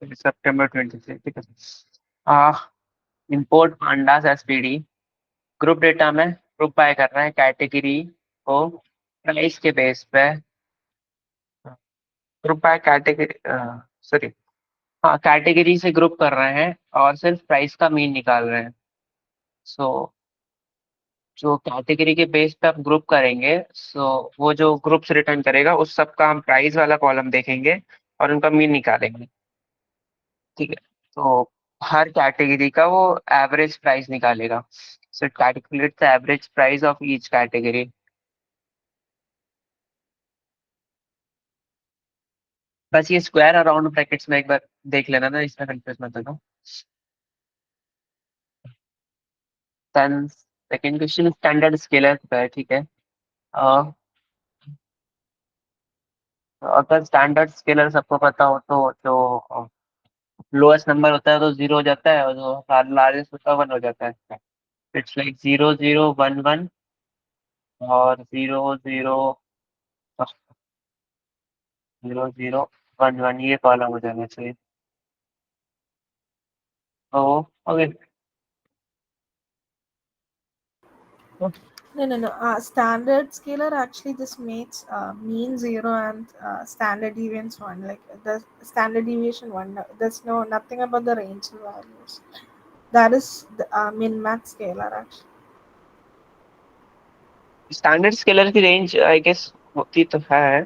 September 23, ठीक है। Import pandas SPD group data में ग्रुप बाय कर रहे हैं कैटेगरी को प्राइस के बेस पे। ग्रुप बाय कैटेगरी, सॉरी, हाँ कैटेगरी से ग्रुप कर रहे हैं और सिर्फ प्राइस का मीन निकाल रहे हैं। सो जो कैटेगरी के बेस पे आप ग्रुप करेंगे, सो वो जो ग्रुप्स रिटर्न करेगा उस सब का हम प्राइस वाला कॉलम देखेंगे और उनका मीन निकालेंगे। ठीक है। तो हर कैटेगरी का वो एवरेज प्राइस निकालेगा। So it calculate the average price of each category. बस ये स्क्वायर और राउंड ब्रैकेट्स में एक बार देख लेना ना, इसमें कंफ्यूज मत होना। Then second question standard scaler का है, ठीक है। अ, अगर स्टैंडर्ड स्केलर सबको पता हो तो जो लोएस्ट नंबर होता है तो जीरो हो जाता है और जो लार्जेस्ट होता है वन हो जाता है। इट्स लाइक 0 0 1 1 और 0 0 0 0 1 1, ये कॉलम हो जाना चाहिए। तो okay. No, no, no. Standard scalar actually this makes mean zero and standard deviation one. Like the standard deviation one. There's no nothing about the range values. That is the min max scalar actually. Standard scalar की range I guess होती तो है।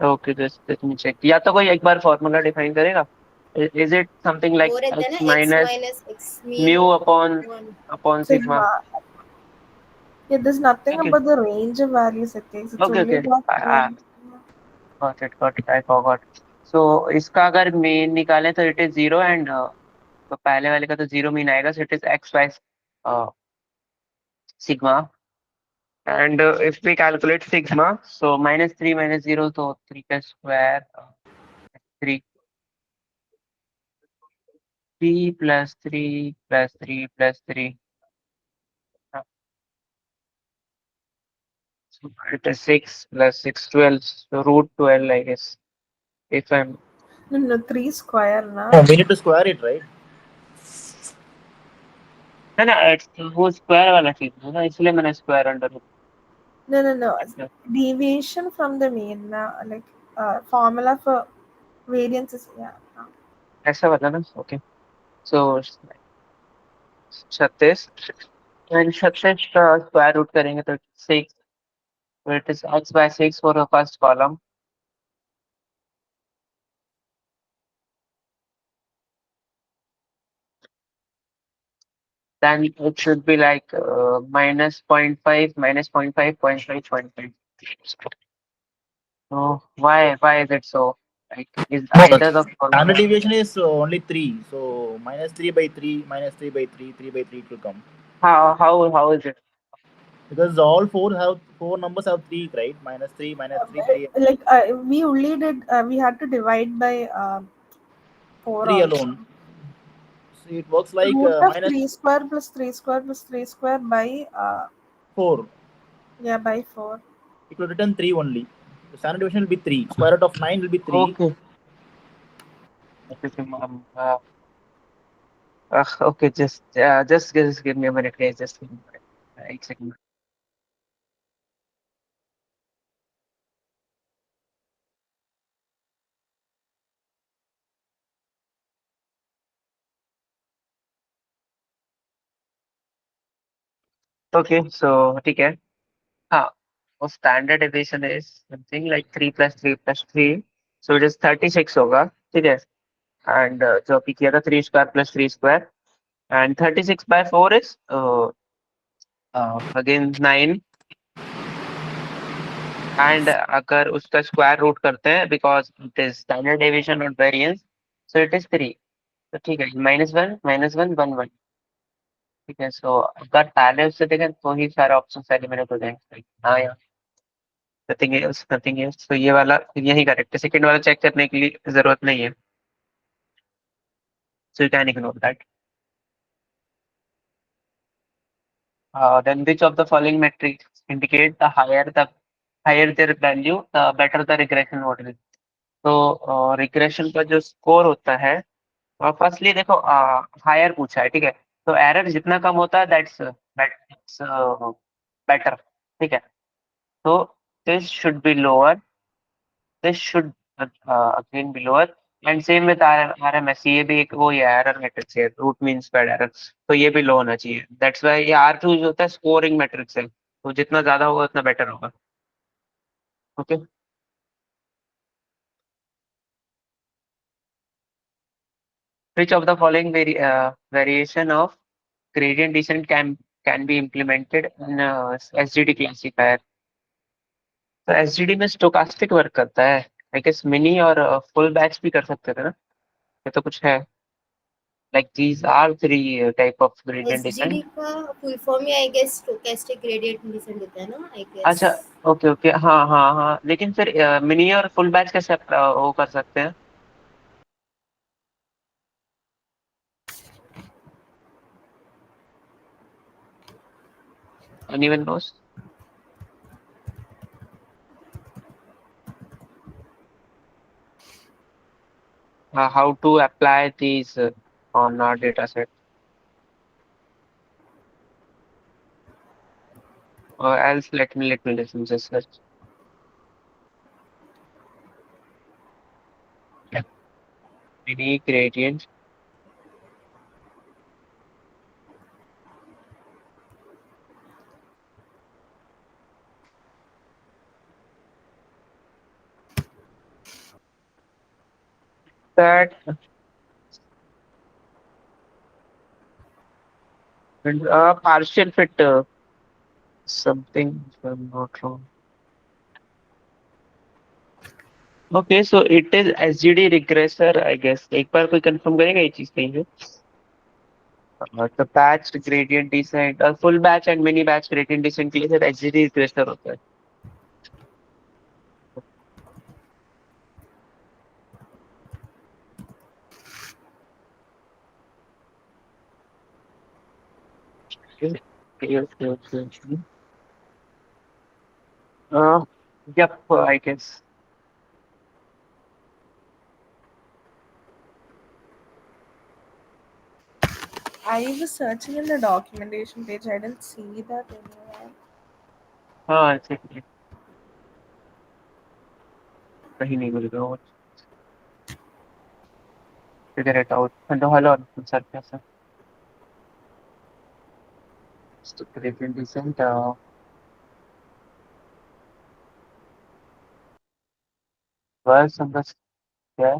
Okay, just let me check. या तो कोई एक बार formula define करेगा। इज इट समथिंग लाइक वो रहता है एक्स ना x minus minus x mean mu upon 1. Upon sigma? Sigma. Yeah, there's nothing okay about the range of values it takes. It's okay only okay, about got it, I forgot. So इसका अगर mean निकालें तो it is zero and तो पहले वाले का तो zero mean आएगा, so it is x by sigma. And if we calculate sigma, so -3 -0 तो 3 का square, 3 3 plus 3 plus 3 plus 3, it is 6 plus 6 12, so root 12 I guess, if I'm no, no, 3 square na. No, we need to square it, right? ना ना, वो square वाला चीज है ना, इसलिए मैंने square under root No, no, no. किया। Deviation from the mean na. Like formula for variance is yeah. ऐसा वाला ना, ओके। सो 36 एंड 36 का स्क्वायर रूट करेंगे तो 6, so it is x by 6 for the first column. Then it should be like minus 0.5 minus 0.5 0.5 0.5. So why is it so? Like is No, either the standard formula? deviation is only 3. So -3 by 3, -3 by 3, 3 by 3 it will come. How is it? Because all four numbers have 3, right? -3, -3, 3, Like we only did we had to divide by 4 3 also. alone. So it works like Root of minus 3 square plus 3 square plus 3 square by 4. yeah by 4. It will return 3 only. The standard deviation will be 3. Square root of 9 will be 3. Okay. Okay, okay, just give me a minute, guys. Just give me a minute. 1 second. Okay, so ठीक है। हाँ, वो standard division is something like 3 + 3 + 3, so it is 36 होगा। ठीक है। And जो अभी किया था 3 square plus 3 square, and 36 by 4 is again 9। And अगर उसका स्क्वायर रूट करते हैं because it is standard deviation not variance, so it is 3। तो ठीक है, -1 -1 1 1। ठीक है। सो अगर पहले उससे देखें तो ही सारे ऑप्शन एलिमिनेट हो जाएंगे। हाँ यार, नथिंग एल्स, तो ये वाला यही करेक्ट है। सेकंड वाला चेक करने के लिए जरूरत नहीं है, so you can ignore that. Then which of the following metrics indicate the higher their value, the better the regression model? तो रिग्रेशन का जो स्कोर होता है, फर्स्टली देखो हायर पूछा है, ठीक है, तो एरर जितना कम होता है दैट्स बेटर, ठीक है, तो this should be lower, this should again be lower, and same with RMS, ये भी एक वो एरर मैट्रिक्स है, रूट मीन स्क्वायर्ड एरर, तो ये भी लो होना चाहिए, दैट्स व्हाई ये R2 जो होता है स्कोरिंग मैट्रिक्स है, तो जितना ज्यादा होगा उतना बेटर होगा। Okay, which of the following variation of gradient descent can be implemented in SGD classifier? तो एसजीडी में स्टोकास्टिक वर्क करता है, आई गेस मिनी और फुल बैच भी कर सकते थे ना, ये तो कुछ है, like these are three type of gradient SGD descent. का फुल फॉर्म ही I guess stochastic gradient descent होता है ना, आई गेस। अच्छा, ओके ओके, हाँ हाँ हाँ, लेकिन फिर मिनी और फुल बैच कैसे वो कर सकते हैं? Anyone nose how to apply these on our data set, or else let me listen to search. Mini gradient that partial fit something, if I'm not wrong. Okay, so it is SGD regressor, I guess. एक बार कोई confirm करेगा ये चीज कहीं पे? तो batch gradient descent और full batch and mini batch gradient descent के लिए सर एसजीडी रिग्रेसर होता है। Yep, I guess. I was searching in the documentation page. I didn't see that anywhere. हाँ, exactly. कहीं नहीं मिलेगा, figure it out. Hello, sir, कैसा? So gradient descent. बस समझ क्या है?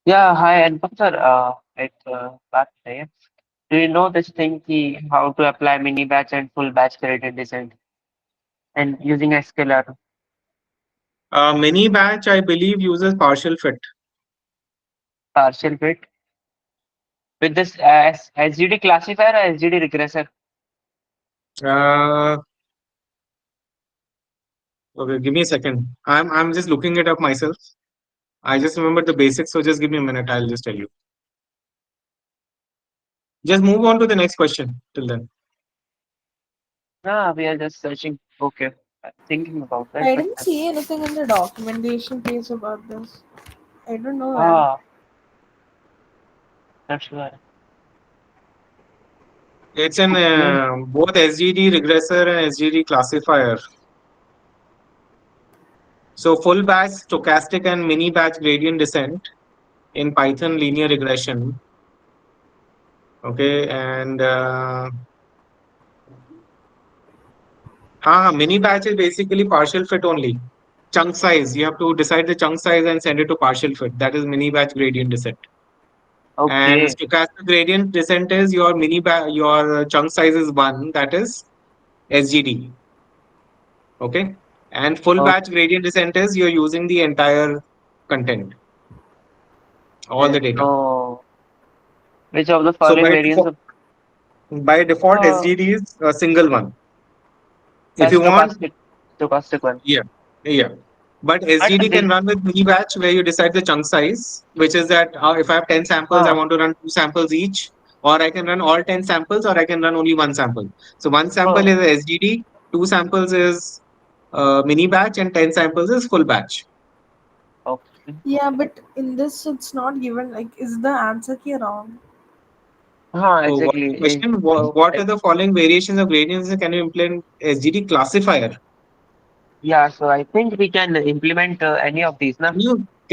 Yeah, hi, Anupam sir. एक बात है. Do you know this thing कि how to apply mini batch and full batch gradient descent and using a scalar Mini batch, I believe, uses partial fit. partial fit with this SGD classifier or SGD regressor? Uh, okay, give me a second. I'm just looking it up myself. I just remember the basics, so just give me a minute. I'll just tell you. Just move on to the next question till then. No, we are just searching. Okay, thinking about that. I but- didn't see anything in the documentation page about this. I don't know. Ah, that's why. It's in Okay. both SGD regressor and SGD classifier. So full batch, stochastic, and mini batch gradient descent in Python linear regression. Okay, and mini batch is basically partial fit only. Chunk size, you have to decide the chunk size and send it to partial fit. That is mini batch gradient descent. And Okay. stochastic gradient descent is your chunk size is 1, that is SGD. Okay. And full Okay. batch gradient descent is you're using the entire content, all the data. So, which of the So following variants of by default, uh, SGD is a single one. If you want, stochastic one? yeah, yeah. But But SGD this, can run with mini batch where you decide the chunk size, which is that if I have 10 samples, I want to run 2 samples each, or I can run all 10 samples, or I can run only one sample. So one sample Oh, is a SGD, two samples is mini batch, and 10 samples is full batch. okay. Yeah, but in this it's not given. Like, is the answer key wrong? So what Exactly. question? What are the following variations of gradients can you implement SGD classifier? Yeah, so I think we can implement any of these, na?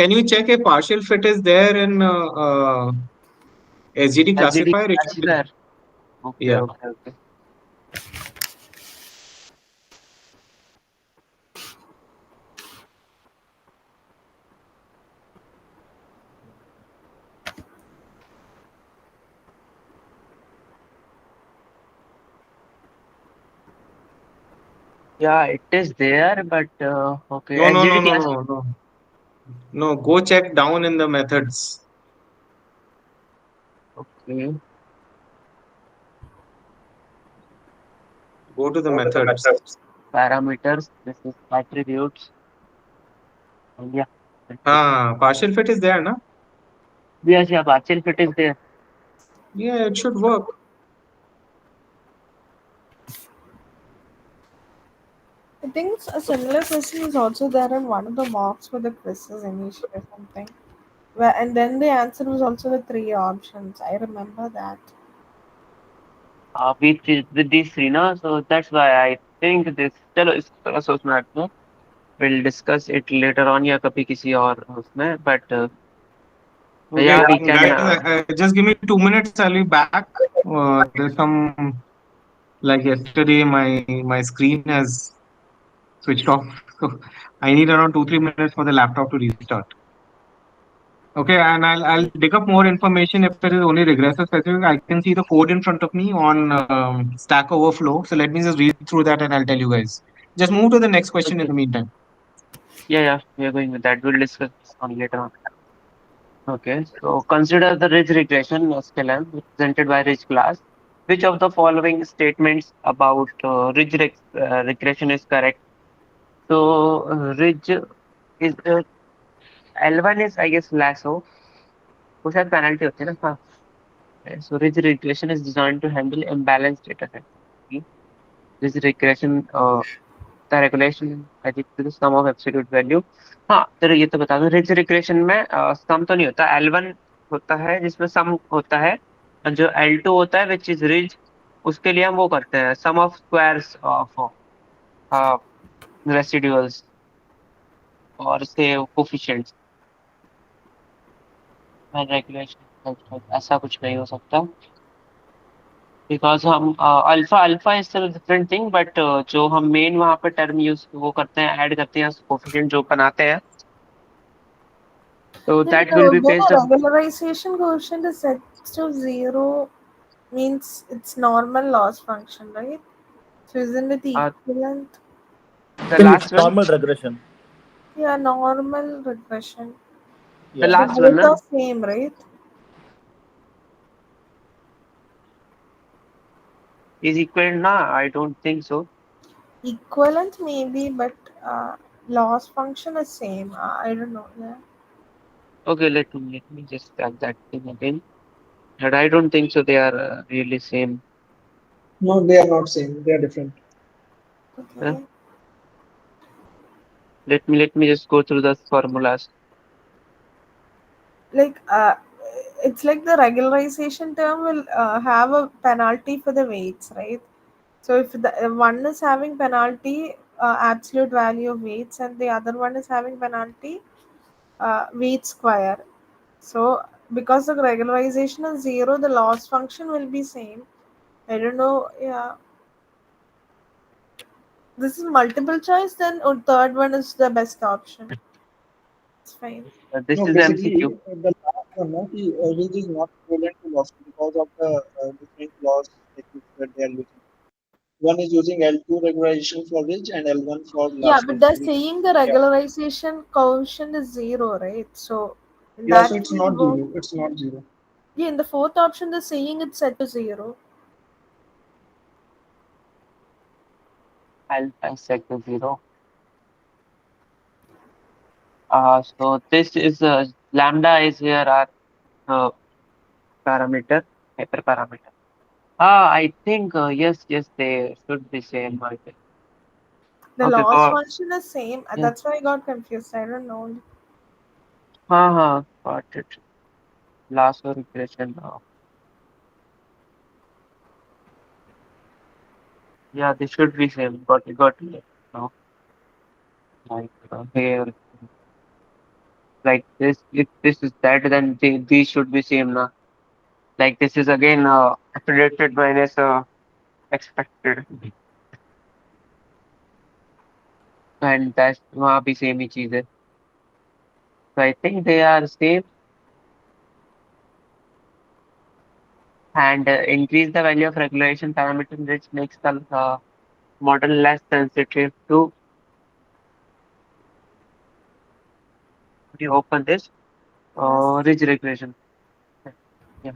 Can you check a partial fit is there in SGD SGD classifier? It should be. classifier. Okay, Yeah. okay, okay. Yeah, it is there, but okay. No, no, no, SGD no, class. no, no. No, go check down in the methods. Okay. Go to the methods. Parameters. This is attributes. And yeah. Partial fit is there, na? Yes, yeah, partial fit is there. Yeah, it should work. I think a similar question is also there in one of the mocks for the quizzes initially or something. Where, and then the answer was also the three options. I remember that. With these three, na. So that's why I think this. चलो इसको सोचना रखो. We'll discuss it later on या कभी किसी और उसमें. But Okay, yeah, we can. guys, just give me 2 minutes. I'll be back. There's some like yesterday, my screen has switched off, so I need around 2 3 minutes for the laptop to restart. Okay, and I'll dig up more information if it is only regressor specific. I can see the code in front of me on Stack Overflow. So let me just read through that and I'll tell you guys. Just move to the next question in Okay. the meantime. Yeah, we are going with that. We'll discuss this on later on. Okay, so consider the ridge regression SLM represented by ridge class. Which of the following statements about regression is correct? So ridge is L1 is I guess lasso. वो शायद penalty होती है ना हाँ. So ridge regression is designed to handle imbalanced data set. Okay. Ridge regression the regulation I think this is sum of absolute value. हाँ चलो ये तो बता दो रिज रिग्रेशन में सम तो नहीं होता L1 होता है जिसमें सम होता है और जो L2 होता है विच इज रिज उसके लिए हम वो करते हैं सम ऑफ स्क्वायर्स ऑफ रेसिड्यूल्स और इसके कोफिशिएंट्स में रेगुलेशन ऐसा कुछ नहीं हो सकता बिकॉज हम alpha alpha is different thing but जो हम मेन वहाँ पे टर्म यूज वो करते हैं ऐड करते हैं कोफिशिएंट जो बनाते हैं so Then that will be when based a on regularization quotient is set to zero, means it's normal loss function, right? So isn't it uh, equivalent? the I think it's last one. normal regression. Yeah, normal regression. The Yeah. They last one, both no? are same, right? Is equal? Nah, I don't think so. Equivalent maybe, but loss function is same. I don't know. Yeah. Okay, let me just type that thing again. But I don't think so. They are really same. No, they are not same. They are different. Huh? Okay. Let me just go through the formulas. Like it's like the regularization term will have a penalty for the weights, right? So if the one is having penalty absolute value of weights and the other one is having penalty weight square. So because the regularization is zero, the loss function will be same. I don't know. Yeah, this is multiple choice. Then third one is the best option. It's fine. This No, is basically MCQ. the last one, no, the average is not equivalent to loss because of the different laws techniques that they are using. One is using L2 regularization for ridge and L1 for Yeah, lasso. but they're saying the regularization coefficient is zero, right? So in Yeah, so that it's case, not both. zero. It's not zero. Yeah, in the fourth option, they're saying it's set to zero. I set to 0. So this is lambda is here our parameter. Paper parameter. I think yes, they should be same. I think. The Okay, loss got function is same. yeah. That's why I got confused. I don't know. Got it. Lasso regression. Yeah, they should be same. Got it. Now, like here, like this. If this is that, then these should be same now. Like this is again predicted minus expected, and that's वहाँ भी same ही चीज है. So I think they are same, and increase the value of regulation parameter, which makes the model less sensitive to. Could you open this? Yes. Ridge regression. Yeah.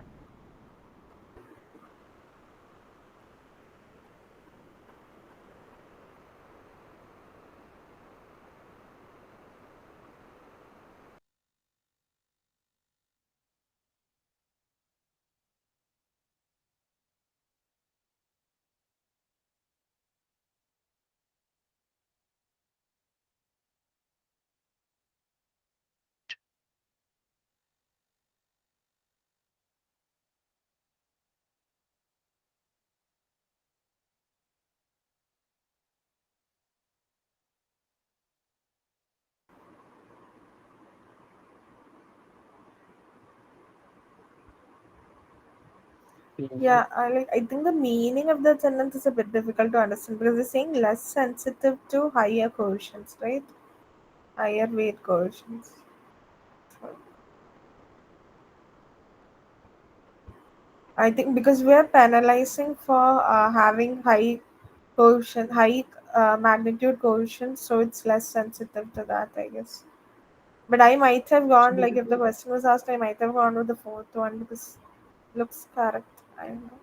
Mhm. Yeah, I think the meaning of that sentence is a bit difficult to understand because they're saying less sensitive to higher coefficients, right? Higher weight coefficients. So I think because we are penalizing for having high coefficient, high magnitude coefficients, so it's less sensitive to that, I guess. But I might have So gone, like, if the basically, question was asked, I might have gone with the fourth one because it looks correct. I don't know.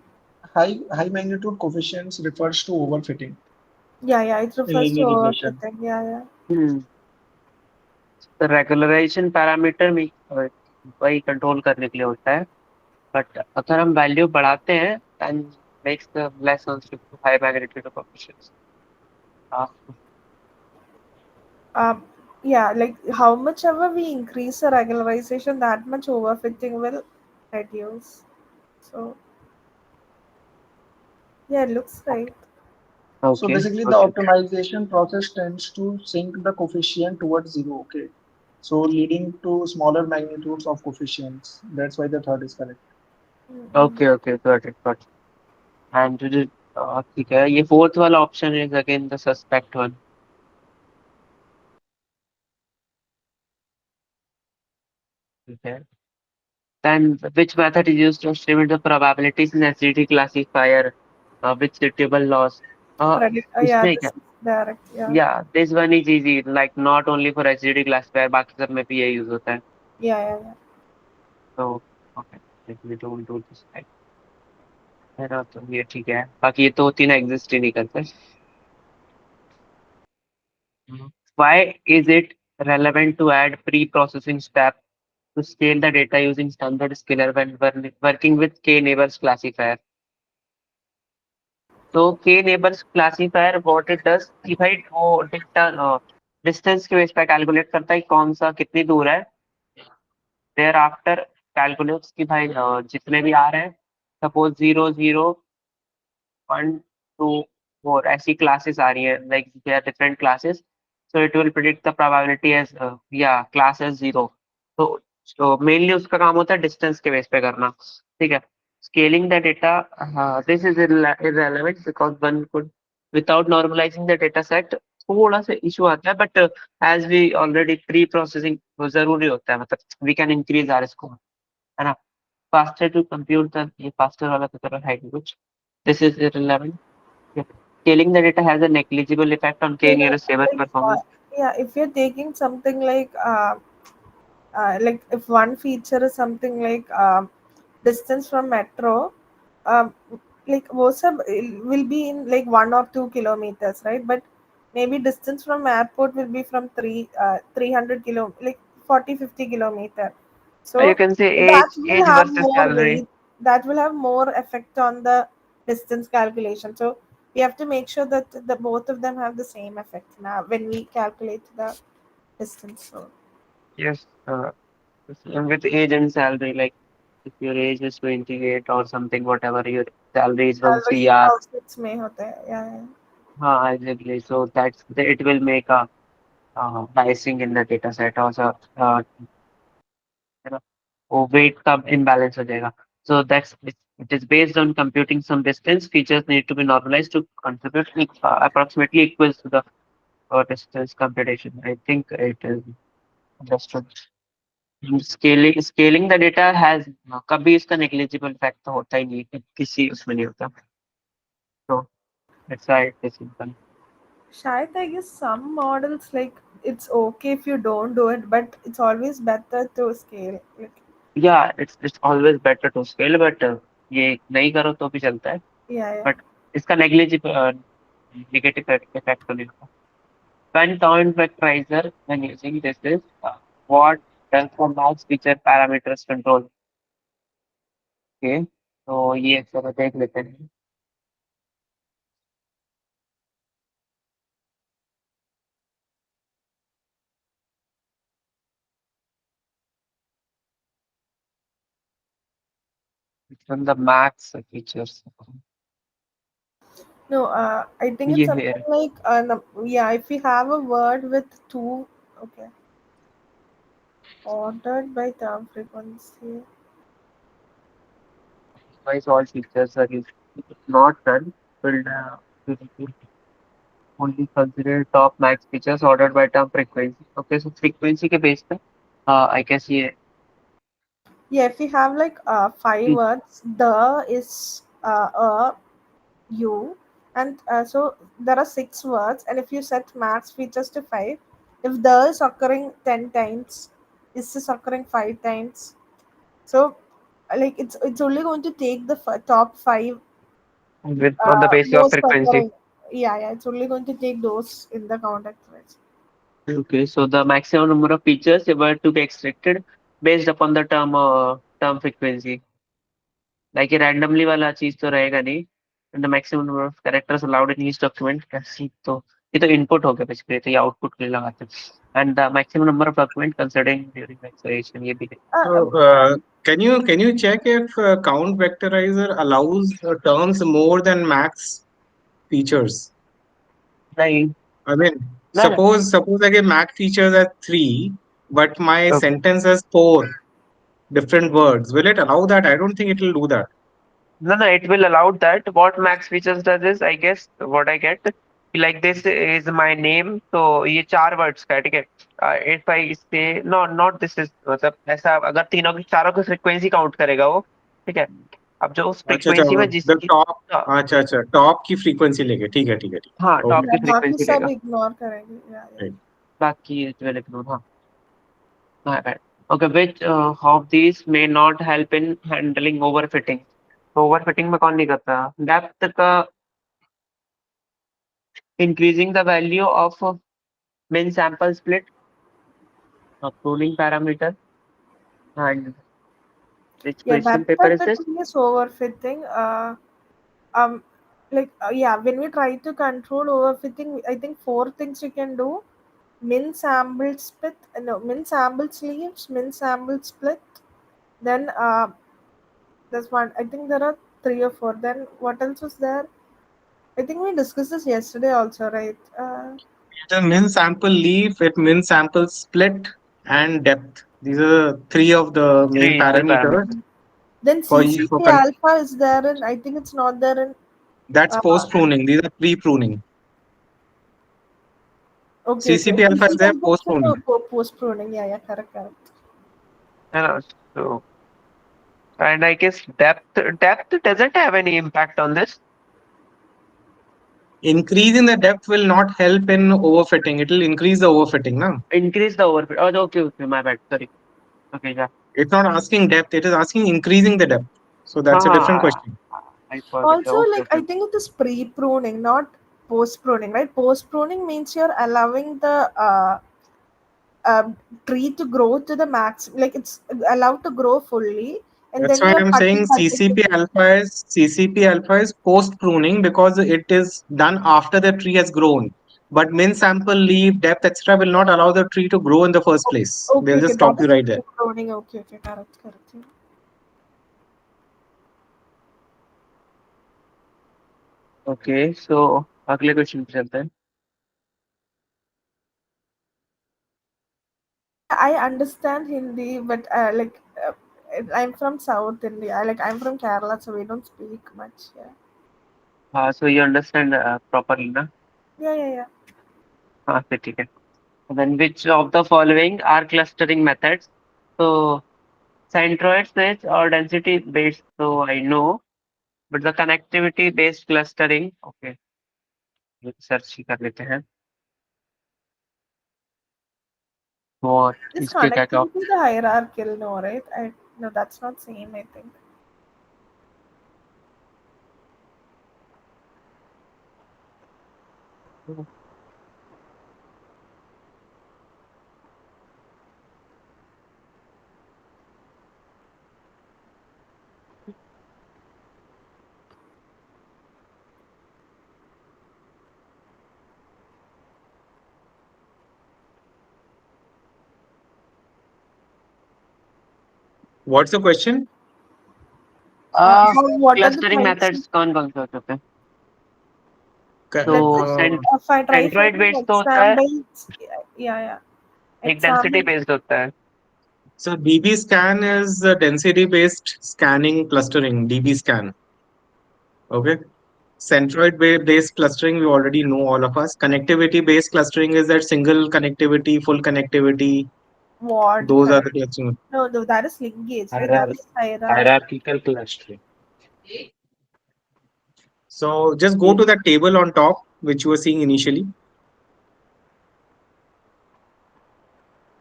high magnitude coefficients refers to overfitting Yeah, it in refers to linear regression. overfitting. Yeah. Hmm. The regularization parameter में वही control करने के लिए होता है. But अगर हम value बढ़ाते हैं then makes the less sensitive to high magnitude coefficients. Uh, Um, yeah, like how much ever we increase the regularization, that much overfitting will reduce. So yeah, it looks right. So okay, basically, the okay. optimization process tends to sink the coefficient towards zero. Okay, so leading to smaller magnitudes of coefficients. That's why the third is correct. Mm-mm. Okay, got it. And ठीक है, ये fourth वाला option is again the suspect one. ठीक है. Then which method is used to estimate the probabilities in acidity classifier with suitable loss? Yeah, इसमें this क्या? is direct. Yeah, Yeah, this one is easy. Like not only for acidity classifier, बाकी सब में भी ये use होता है. yeah. So okay, let me don't do this. है ना, तो ये ठीक है. बाकी ये तो तीन एग्जिस्ट ही नहीं करते. Why is it relevant to add pre-processing step to scale the data using standard scaler when working with k-neighbors classifier? तो k-neighbors classifier what it does कि भाई वो डिस्टेंस के बेस पे कैलकुलेट करता है कि कौन सा कितनी दूर है. देयर आफ्टर कैलकुलेट्स कि भाई जितने भी आ रहे हैं, सपोज 0, 0, 1, 2, 4 ऐसी क्लासेस आ रही है, like they are different classes. So it will predict the probability as या क्लास एज 0. तो मेनली उसका काम होता है डिस्टेंस के बेस पे करना. ठीक है. Scaling the data, this is irrelevant because one could without normalizing the data set थोड़ा सा इशू आता है. But as we already pre processing जरूरी होता है, मतलब we can increase our score, है ना. faster to compute the ये faster वाला तो तरह है कि कुछ. This is irrelevant. Yeah. Scaling the data has a negligible effect on Yeah, k nearest neighbor like performance. yeah, if you're taking something like if one feature is something like distance from metro, um, like most of will be in like 1 or 2 kilometers, right? But maybe distance from airport will be from 300 like 40-50 kilometer. You So can say that age will age have versus more salary. weight. that will have more effect on the distance calculation. So we have to make sure that the both of them have the same effect now when we calculate the distance. So Yes. Same with age and salary, like if your age is 28 or something, whatever your salary is from salary CR. also इसमें होता है. Yeah. Exactly. So it will make a biasing in the data set also. You know, वो weight का imbalance हो जाएगा. So it is based on computing some distance. Features need to be normalized to contribute approximately equals to the distance computation. I think it is understood. Scaling the data has कभी इसका negligible effect तो होता ही नहीं, किसी उसमें नहीं होता. So that's why it is simple. Shayad, I guess some models like it's okay if you don't do it, but it's always better to scale. Like, Yeah, it's always better to scale, but ये नहीं करो तो भी चलता है. yeah. But इसका negligible negative effect तो नहीं होता. When count vectorizer when using this is what does the max feature parameters control. Okay, तो ये जरा देख लेते हैं. From the max features. No, I think it's ये something here. like yeah. If we have a word with two, okay, ordered by term frequency. Otherwise, all features are used. If not done, will only consider top max features ordered by term frequency. Okay, so frequency के base पे, I guess ये Yeah, if we have like five Hmm. words, the is a you, and so there are six words, and if you set max features to five, if the is occurring 10 times, is occurring 5 times, so like it's only going to take the top five with on the basis of most frequency. occurring. Yeah, it's only going to take those in the contact list. Okay, so the maximum number of features were to be extracted based upon the term frequency. Like ये randomly वाला चीज तो रहेगा नहीं. And the maximum number of characters allowed in each document. कैसी तो ये तो input हो गया basically, तो ये output के लिए लगाते हैं. And the maximum number of document considering during the acceleration ये भी है. Uh, So, um, can you check if count vectorizer allows terms more than max features? नहीं. I mean, No, no. suppose I give max features at 3, but my Okay. sentence has 4 different words. Will it allow that? I don't think it will do that. No, it will allow that. What Max features does is, I guess, what I get, like this is my name, तो ये चार words का है, ठीक है. If I say no, not this is, मतलब ऐसा अगर तीनों की चारों की frequency count करेगा वो, ठीक है. अब जो उस अच्छा अच्छा, frequency में the जिसकी top, अच्छा अच्छा, top की frequency लेके, ठीक है ठीक है ठीक हाँ है, top okay, yeah, की बाकी frequency सब लेगा, ignore करेंगे. Yeah. right. बाकी it will ignore. हाँ, my bad. Okay, which of these may not help in handling overfitting? तो overfitting में कौन नहीं करता? Depth का increasing the value of min sample split, a pruning parameter, and which Yeah, question that paper type is of this? thing is overfitting. Like yeah, when we try to control overfitting, I think four things you can do: min sample split, no, min sample sleeves, min sample split. Then there's one. I think there are three or four. Then what else was there? I think we discussed this yesterday also, right? The min sample leaf, it min sample split, and depth. These are three of the main Three parameters parameters. Then for you for CCP alpha is there, and I think it's not there in. that's Uh, post pruning. These are pre pruning. okay. CCP alpha is CCP there alpha post is in pruning. post pruning. Yeah, correct. So, and I guess depth doesn't have any impact on this. Increasing the depth will not help in overfitting. It will increase the overfitting. No? Increase the overfit. Oh, okay, my bad. Sorry. Okay, yeah. It's not asking depth, it is asking increasing the depth. So that's a different question. I forget. Also, Okay, like I okay. think it is pre-pruning, not post-pruning, right? Post-pruning means you're allowing the tree to grow to the max, like it's allowed to grow fully, and That's then why you're I'm cutting saying multiple. CCP alpha is post pruning because it is done after the tree has grown. But min sample, leaf, depth, etc. will not allow the tree to grow in the first place. Okay, They'll okay, just stop that you is right there. cloning. Okay, okay, correct, correct. Yeah. Okay so अगले question पे चलते हैं. I understand Hindi, but I'm from South India. I'm from Kerala, so we don't speak much. Yeah, हाँ so you understand properly ना. yeah, yeah, yeah. हाँ फिर ठीक है. Then which of the following are clustering methods. तो centroid switch और density based तो I know, but the connectivity based clustering okay search ही कर लेते हैं. और Is इसके क्या क्या connectivity the hierarchical? No, right? No, that's not same. I think. What's the question? What are the clustering types? Methods कौन कौन से हो सकते हैं. तो Let's say try centroid finding based तो होता है, examples. Yeah, yeah. एक डेंसिटी Example. बेस्ड होता है. So DB scan is density based scanning clustering. DB scan. Okay. Centroid based clustering, we already know all of us. Connectivity based clustering is that single connectivity, full connectivity. What? Those are Correct. the clustering. No, no, that is linkage. Right? That Hierar- is hierarchy. hierarchical clustering. So just go to that table on top, which you were seeing initially.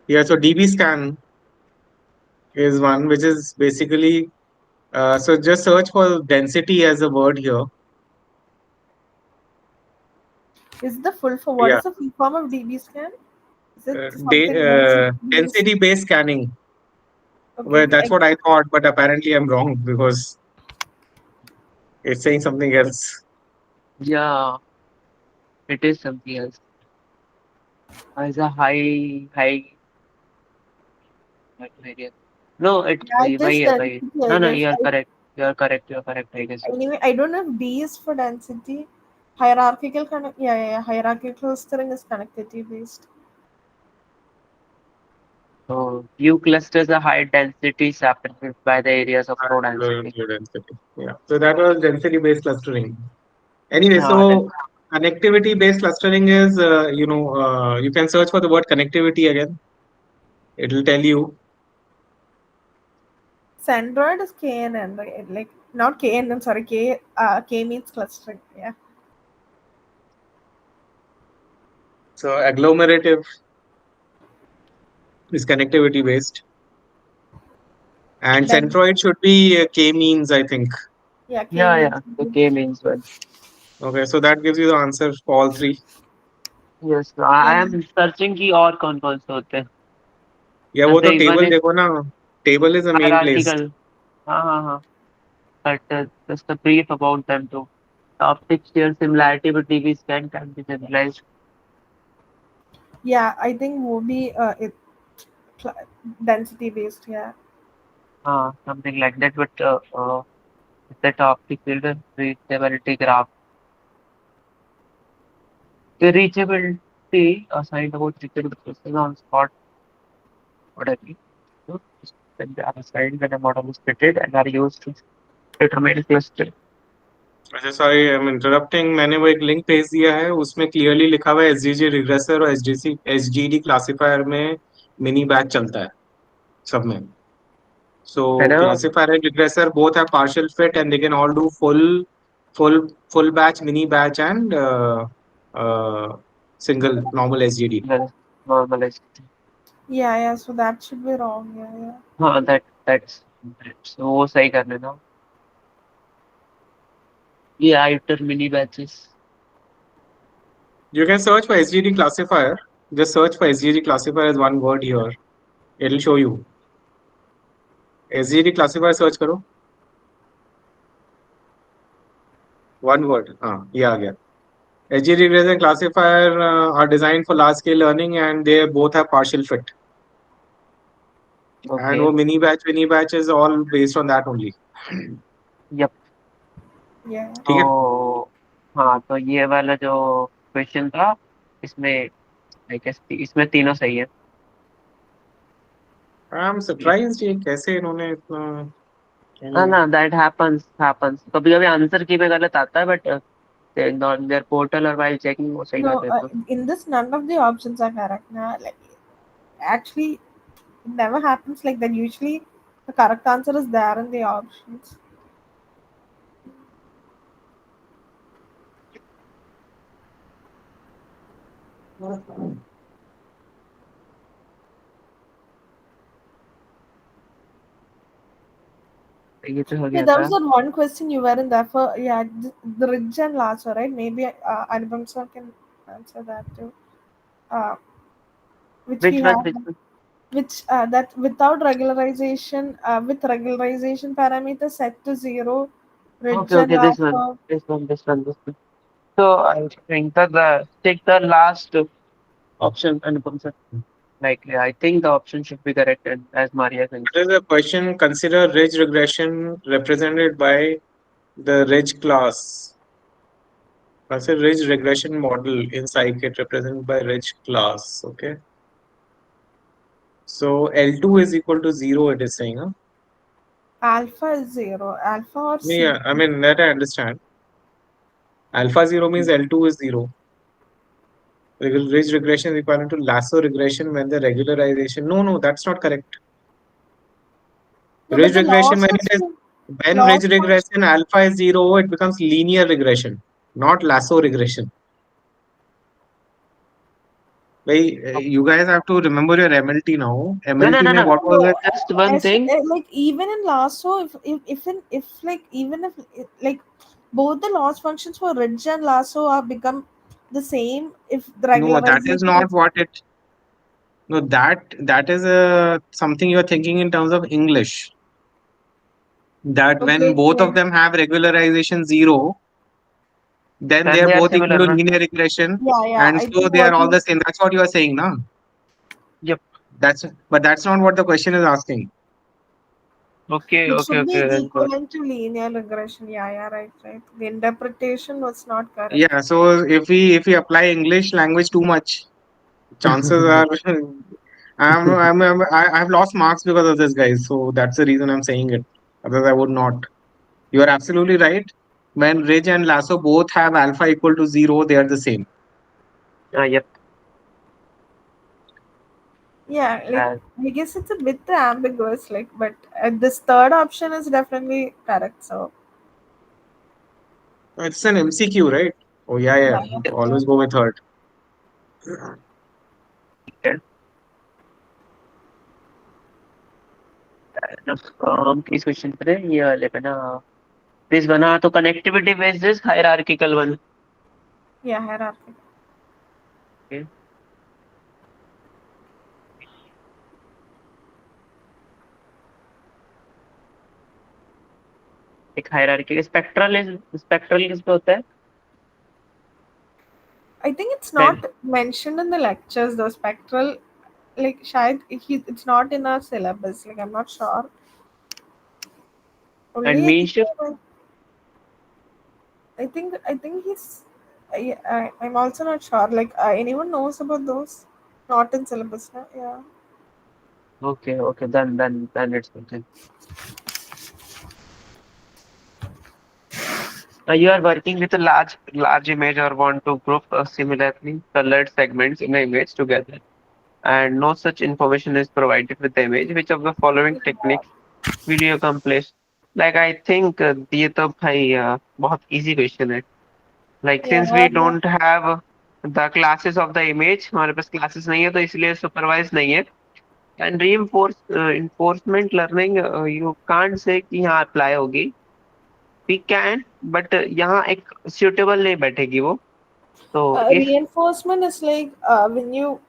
Yeah, so DB scan is one, which is basically, so just search for density as a word here. Is the full for what Yeah, is the full form of DB scan? Is it something based? density based scanning. Okay, Well, okay. that's what I thought, but apparently I'm wrong because it's saying something else. Yeah, it is something else. As a high variance. No, it Yeah, it is why. density, I No, no, guess. you are correct. You are correct. You are correct. I guess. Anyway, I don't know if D is for density. Hierarchical connect. Yeah, yeah, yeah. Hierarchical clustering is connectivity based. So U clusters are high density separated by the areas of low density. Low density. Yeah. So that was density based clustering. Anyway, Then so connectivity based clustering is, you can search for the word connectivity again. It'll tell you. Centroid is KNN, right? Like not KNN, sorry, K means clustering. Yeah. So agglomerative is connectivity based. And Then centroid should be k-means, I think. yeah, K yeah, means yeah. The K means one. Okay, so that gives you the answer for all three. Yes, I yeah. am searching की और कौन से होते हैं. Yeah, वो तो जैसे one table is देखो ना. Table is the main place. hierarchical. हाँ. But just a brief about them too. The optic shear similarity with DB scan can be generalized. Yeah, I think would be cl- density based. Yeah. Something like that. But that optic field reachability graph. The reachability assigned about reachability on spot. What I mean. So, when they are assigned when a model is fitted and are used to determine cluster. अच्छा sorry I am interrupting. मैंने वो एक link भेज दिया है, उसमें clearly लिखा हुआ है एसजीजी रिग्रेसर और एसजीडी क्लासिफायर में मिनी बैच चलता है सब में. So है ना. classifier and regressor both have partial fit and they can all do full batch, mini batch, and single normal SGD. Normalized. Yeah, yeah. So that should be wrong. Yeah, yeah. That's so वो सही कर लेना. ये iter mini batches. You can search for SGD classifier. Just search for SGD classifier as one word here. It'll show you. SGD classifier search करो. One word. हाँ, ये आ गया. SGD regression classifier are designed for large scale learning and they both have partial fit. And okay. वो mini batch is all based on that only. Yup. Yeah. ठीक है. तो हाँ, तो ये वाला जो क्वेश्चन था, इसमें आई गेस इसमें तीनों सही है. I'm surprised ये कैसे इन्होंने इतना. हाँ ना, दैट हैपन्स. कभी कभी आंसर की में गलत आता है, but on their portal or while checking वो सही No, लाते हैं. तो in this, none of the options are correct. Now, like, actually, it never happens like that. Usually, the correct answer is there in the options. ये तो हो Yeah, गया there था. was that one question you were in there for. Yeah, the ridge and lasso, right? Maybe Anupam sir can answer that too. Uh, which we Which one? have, which that without regularization, with regularization parameter set to 0, ridge Okay, and okay, this one, lasso. this one. So I think that take the last option, Anupam sir. Like, I think the option should be corrected as Maria thinks. There is a question. Consider ridge regression represented by the ridge class. Consider ridge regression model in scikit represented by ridge class. Okay. So L2 is equal to 0. It is saying, huh? Alpha is 0. Alpha or C. Yeah, I mean that I understand. Alpha 0 means L2 is 0. Ridge regression is equivalent to lasso regression when the regularization. No, that's not correct. No, but Ridge the regression loss when was it is to when ridge loss function. regression alpha is 0, it becomes linear regression, not lasso regression. You guys have to remember your MLT now. MLT No. mein what was it? Just one thing. Like even in lasso, if like even if like both the loss functions for ridge and lasso are become the same if the No, that is regularization not is. what it. No, that is something you are thinking in terms of English. That when Okay, both of okay. them have regularization 0, then they Then are they are both equal similar, to no? linear regression, Yeah, and I so think they are what all the you. same. That's what you are saying, now. Yep. That's not what the question is asking. Okay, It okay, should be okay. Then good. equivalent to linear regression. Yeah, right. The interpretation was not correct. Yeah. So if we apply English language too much, chances are I've lost marks because of this, guys. So that's the reason I'm saying it. Otherwise, I would not. You are absolutely right. When ridge and lasso both have alpha equal to 0, they are the same. Yep. Yeah, like Uh, I guess it's a bit ambiguous, like, but this third option is definitely correct. So It's an MCQ, right? Oh yeah. yeah. Always go with third. किस question पर है ये वाले पे ना. This बना तो connectivity based this hierarchical one. Yeah, hierarchy. Okay. एक हायरार्की स्पेक्ट्रल किस पे होता है. I think it's not mentioned in the lectures though. Spectral, like, it's not in our syllabus. Like, I'm not sure. And Only mean shift. I think he's. I'm also not sure. Like, anyone knows about those? Not in syllabus, no? Yeah. Okay, then it's okay. You are working with a large image or want to group similarly colored segments in an image together, and no such information is provided with the image. Which of the following techniques will you accomplish? Like, I think ये तो भाई बहुत easy question है. Like, Yeah. since we don't have the classes of the image, हमारे पास classes नहीं है, तो इसलिए supervised नहीं है. And enforcement learning, you can't say कि यहाँ apply होगी. We can, but यहाँ एक suitable नहीं बैठेगी वो. So if Reinforcement is like when you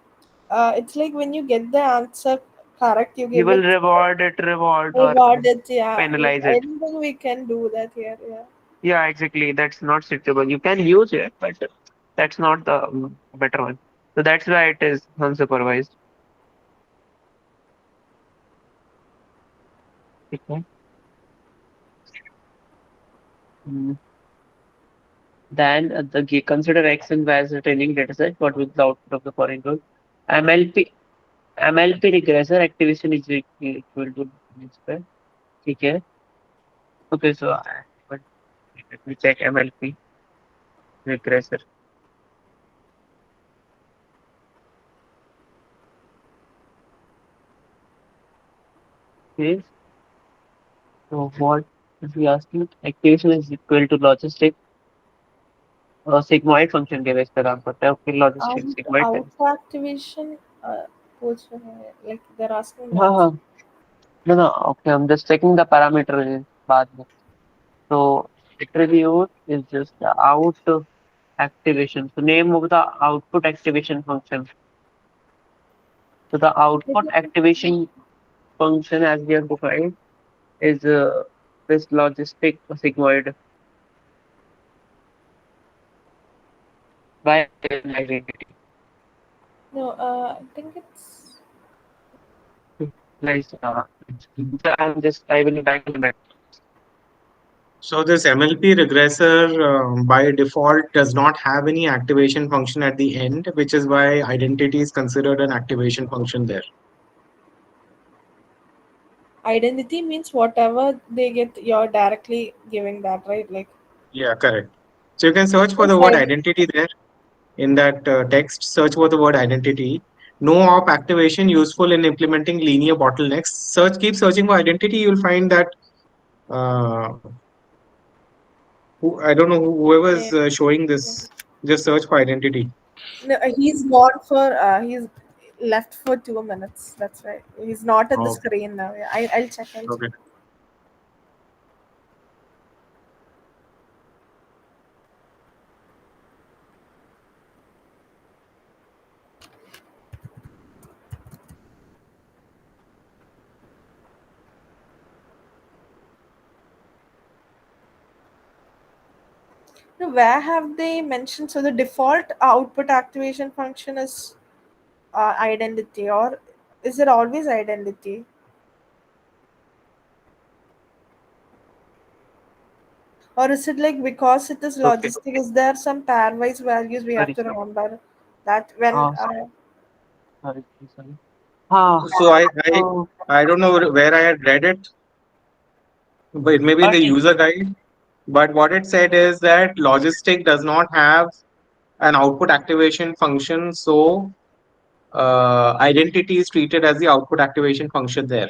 it's like when you get the answer correct, you He give will it reward or reward it. Yeah, penalize I it. don't think we can do that here. Yeah. Yeah, exactly. That's not suitable. You can use it, but that's not the better one. So that's why it is unsupervised. Okay. Mm. Then consider X and Y as a training dataset. What will the output of the following rule? MLP MLP regressor activation is equal to square. Okay. Okay. So but let me check MLP regressor. Okay. So what if we ask you? Activation is equal to logistic sigmoid function के base पे काम करता है. Okay, logistic sigmoid है. Out activation. पूछ रहे हैं, like they're asking हाँ that. हाँ. No no. Okay, I'm just checking the parameter बाद में. So attribute is just the out activation. So name of the output activation function. So the output activation function as we have defined is this logistic sigmoid by an identity. No, I think it's. Nice. I will be back in a minute. So this MLP regressor by default does not have any activation function at the end, which is why identity is considered an activation function there. Identity means whatever they get, you're directly giving that, right? Like, Yeah, correct. So you can search for it's the word identity there in that text. Search for the word identity. No op activation useful in implementing linear bottlenecks. Keep searching for identity. You'll find that uh, I don't know whoever is showing this. Just search for identity. no, he's gone for he's left for 2 minutes. That's right. He's not at the Okay. screen now. Yeah, I'll check. I'll check. Okay. No, where have they mentioned? So the default output activation function is identity, or is it always identity? Or is it like because it is Okay. logistic, is there some pairwise values we have Sorry. to remember that when Sorry. Sorry. Ah. So So, I don't know where I had read it, but it may be in but the user guide. But what it said is that logistic does not have an output activation function, so identity is treated as the output activation function there.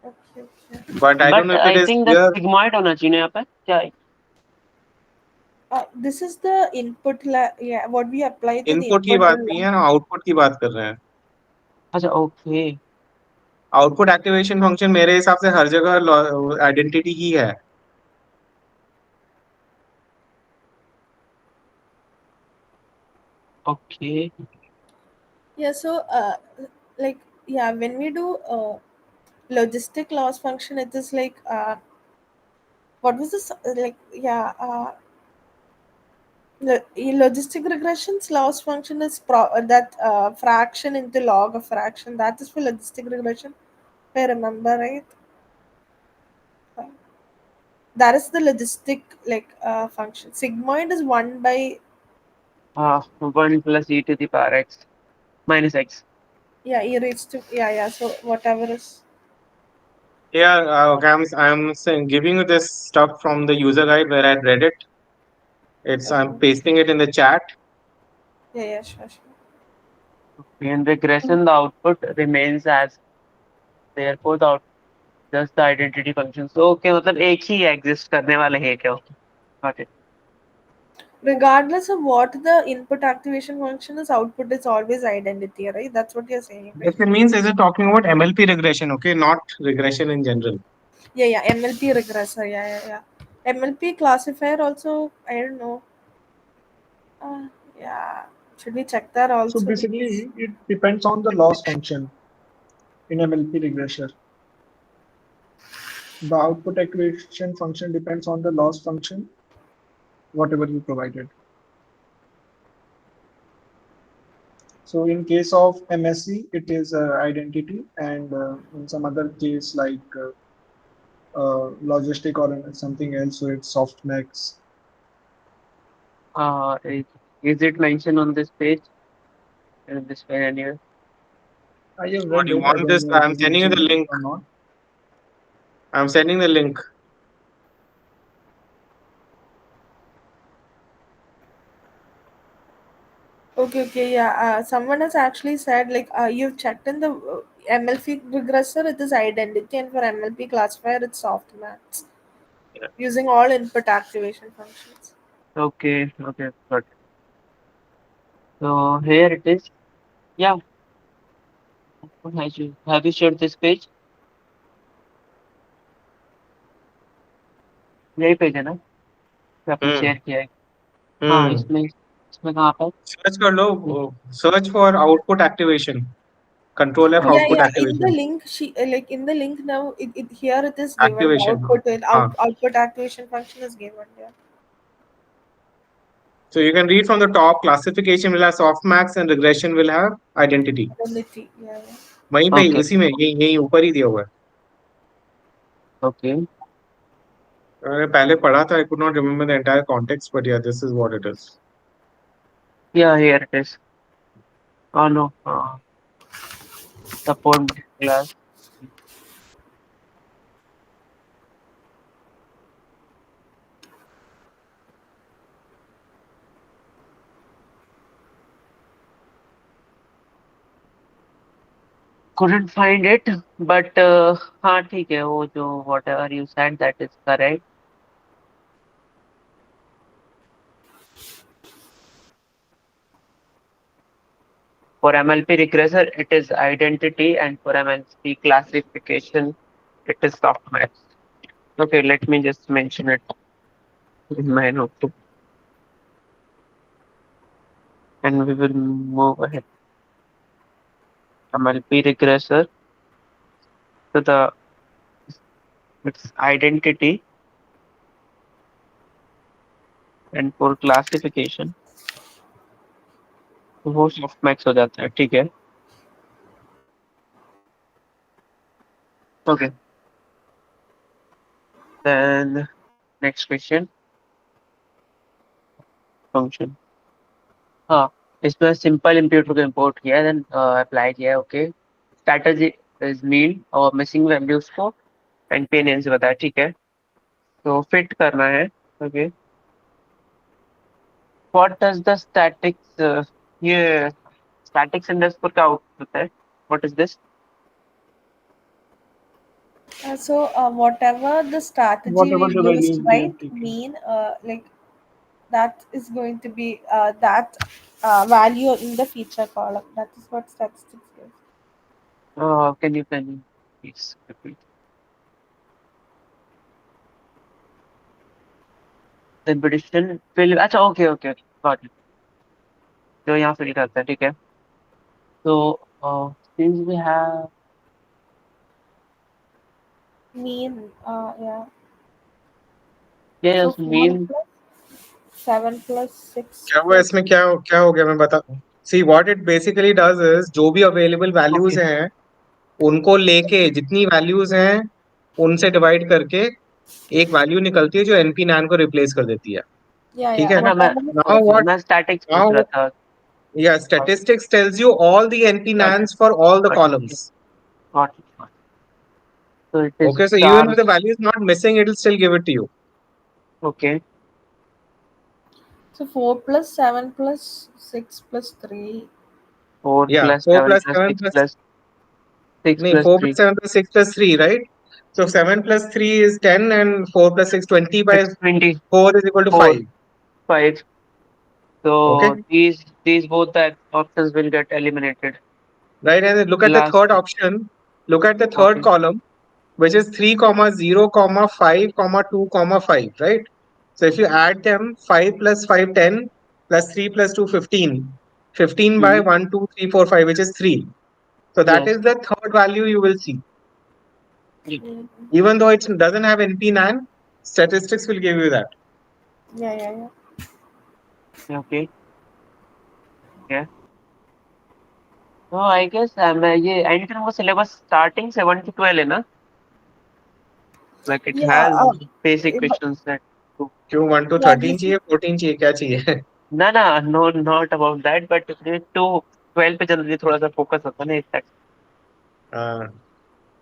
okay, okay. But I don't but know if it I is think that here. sigmoid होना चाहिए ना यहाँ पे क्या है? This is the input yeah, what we apply to the input की input बात नहीं है, हम आउटपुट की बात कर रहे हैं. अच्छा ओके आउटपुट एक्टिवेशन फंक्शन मेरे हिसाब से हर जगह आइडेंटिटी ही है. Okay yeah, so like yeah, when we do logistic loss function, it is like what was this like yeah logistic regressions loss function is that fraction into log of fraction, that is for logistic regression, if I remember right. That is the logistic like function. Sigmoid is 1 by 1 plus e to the power x minus x. yeah e raised to yeah, so whatever is Yeah, okay, I'm saying, giving you this stuff from the user guide where I read it. I'm okay. pasting it in the chat. Yeah, sure. In regression, the output remains as therefore the just the identity function. So okay मतलब एक ही exist करने वाले हैं क्या? Got it. Regardless of what the input activation function is, output is always identity, right? That's what you're saying, right? This means is it talking about MLP regression, okay, not regression in general. Yeah, MLP regressor, yeah. MLP classifier also, I don't know. Uh, yeah. Should we check that also? So basically, it depends on the loss function in MLP regressor. The output activation function depends on the loss function, whatever you provided. So in case of MSC, it is identity, and in some other case like logistic or something else, so it's softmax. Is it mentioned on this page? In this page anywhere? I have What read you it. I want don't this? know it I'm is sending you the mentioned link. or not. I'm sending the link. Okay, yeah. Someone has actually said like you've checked in the MLP regressor, it is identity, and for MLP classifier, it's softmax Yeah. using all input activation functions. Okay, got it. So here it is. Yeah. Have you shared this page? यही page है ना जो आपने हम्म share किया है? हाँ, हम्म इसमें कहाँ पर? सर्च कर लो, search for output activation, control F Yeah, output yeah. In the activation, link, like in the link now, it here it is given. The activation. output हाँ. output activation function is given. Yeah. So you can read from the top. Classification will have softmax and regression will have identity. Identity. Yeah. वहीं पे Okay, उसी में यही यही ऊपर ही दिया हुआ है. okay. मैंने पहले पढ़ा था. I could not remember the entire context, but yeah, this is what it is. Yeah, here it is. Oh no, support class. Couldn't find it, but हाँ ठीक है, वो जो whatever you said that is correct. For MLP regressor, it is identity, and for MLP classification, it is softmax. Okay, let me just mention it in my notebook, and we will move ahead. MLP regressor, so its identity, and for classification वो softmax हो जाता है, ठीक है? Okay, then next question, function. हाँ, इसमें simple imputer को import किया है, देन अप्लाई किया है. ओके, स्ट्रैटेजी इज मीन और मिसिंग वैल्यूज को एनपी नेम से बताया, ठीक है? तो फिट करना है. Okay, what does the statics, ये स्टैटिक्स अंडरस्कोर का आउटपुट होता है. What is this? So whatever the strategy Whatever we the used, values we have right? taken. Mean like that is going to be that value in the feature column. That is what statistics gives. Can you please repeat? The prediction fill. अच्छा, okay, got it. तो यहाँ fill करता है, ठीक है? तो since we have Mean, yeah. yeah, So yes, 4 mean. plus 7 plus 6 क्या हुआ plus इसमें, क्या हो गया मैं बता. See what it basically does is जो भी available values Okay, हैं उनको लेके जितनी values हैं उनसे divide करके एक value निकलती है जो NP नान को replace कर देती है. yeah, ठीक yeah. है. ना मैं Whatever the Now what? मैं स्टैटिक्स Now पूछ रहा था. yeah, statistics tells you all the NP Got nans for all the got columns. got it. So it is Okay, so even if star. the value is not missing, it will still give it to you. Okay, So 4 plus 7 plus 6 plus 3. 4 Yeah, plus 4 7 plus plus 7 6 plus plus 6 no, plus 4 plus 3. 7 plus 6 plus 3, right? So 7 plus 3 is 10 and 4 plus 6, 20 by 4 is equal to 624 5. 5. Okay, So these both the options will get eliminated. right? And then look at the Last. third option. Look at the third Okay, column, which is 3 comma 0 comma 5 comma 2 comma 5, right? So if you add them, 5 plus 5, 10 plus 3 plus 2, 15. 15 by 1, 2, 3, 4, 5, which is 3. So that Yes. is the third value you will see. Mm. Even though it doesn't have NP9, statistics will give you that. Yeah. Okay. Yeah. तो I guess ये and term का syllabus starting से 1 to 12 है ना? Like it Yeah. has basic But questions that क्यों 1 to yeah, 13 this चाहिए, 14 चाहिए, क्या चाहिए? no, not about that, but to 12 पे जल्दी थोड़ा सा फोकस होता है ना इस तक.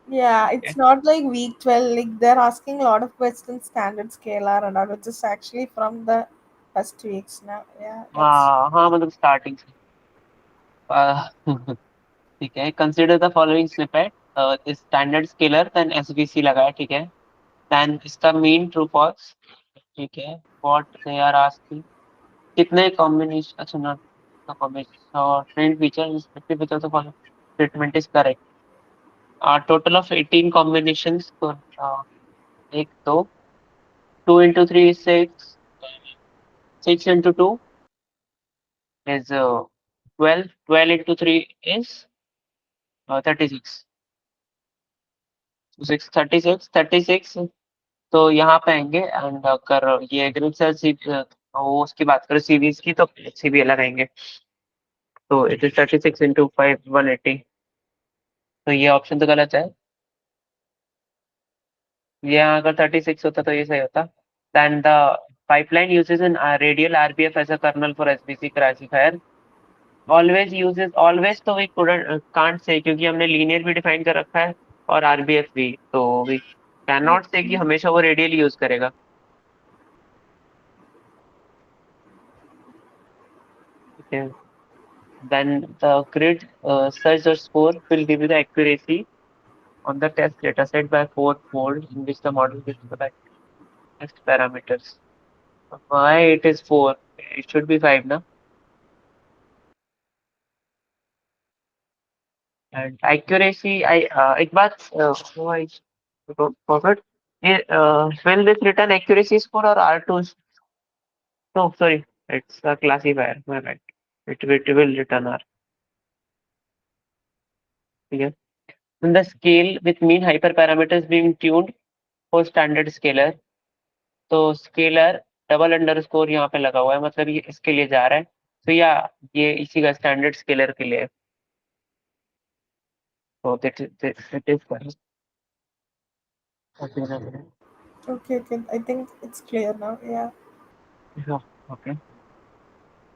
yeah, it's not like week 12. Like they're asking a lot of questions, standard scalar and all, which is actually from the first weeks now. Yeah, that's हाँ मतलब स्टार्टिंग से. ठीक है. Consider the following snippet. Standard scaler then SVC लगा है. ठीक है. Then इसका मीन ट्रू फॉल्स. ठीक है. What they are asking. कितने कॉम्बिनेशन. अच्छा ना combination trend feature respective feature तो follow treatment is correct. Total of 18 combinations. एक दो 2 into 3 is 6. 6 into 2 is 12. 12 into 3 is 36. So 6 36 36. तो यहाँ पे आएंगे एंड अगर ये ग्रिड सेल वो उसकी बात करें सीरीज की तो सीबी अलग आएंगे. तो इट इज 36 into 5 180. तो ये ऑप्शन तो गलत है. ये अगर 36 होता तो ये सही होता. Then the pipeline uses in radial RBF as a kernel for एसबीसी क्लासिफायर. ऑलवेज तो वी कुडंट कांट से क्योंकि हमने लीनियर भी डिफाइन कर रखा है और आरबीएफ भी. तो वी कैन नॉट से कि हमेशा वो रेडियल यूज करेगा. ठीक है. then the grid search the score will give you the accuracy on the test data set by 4-fold in which the model gives the right test parameters. Why it is 4? It should be 5 ना. And accuracy I एक बात so I forgot. ये will this return accuracy score or R2? No, sorry, it's a classifier. My bad. It will return R. ठीक है. And the scale with mean hyperparameters being tuned for standard scalar. तो scalar double underscore यहाँ पे लगा हुआ है मतलब ये इसके लिए जा रहा है. तो या ये इसी का स्टैंडर्ड स्केलर के लिए है. तो that is correct. okay. I think it's clear now. Yeah. Okay.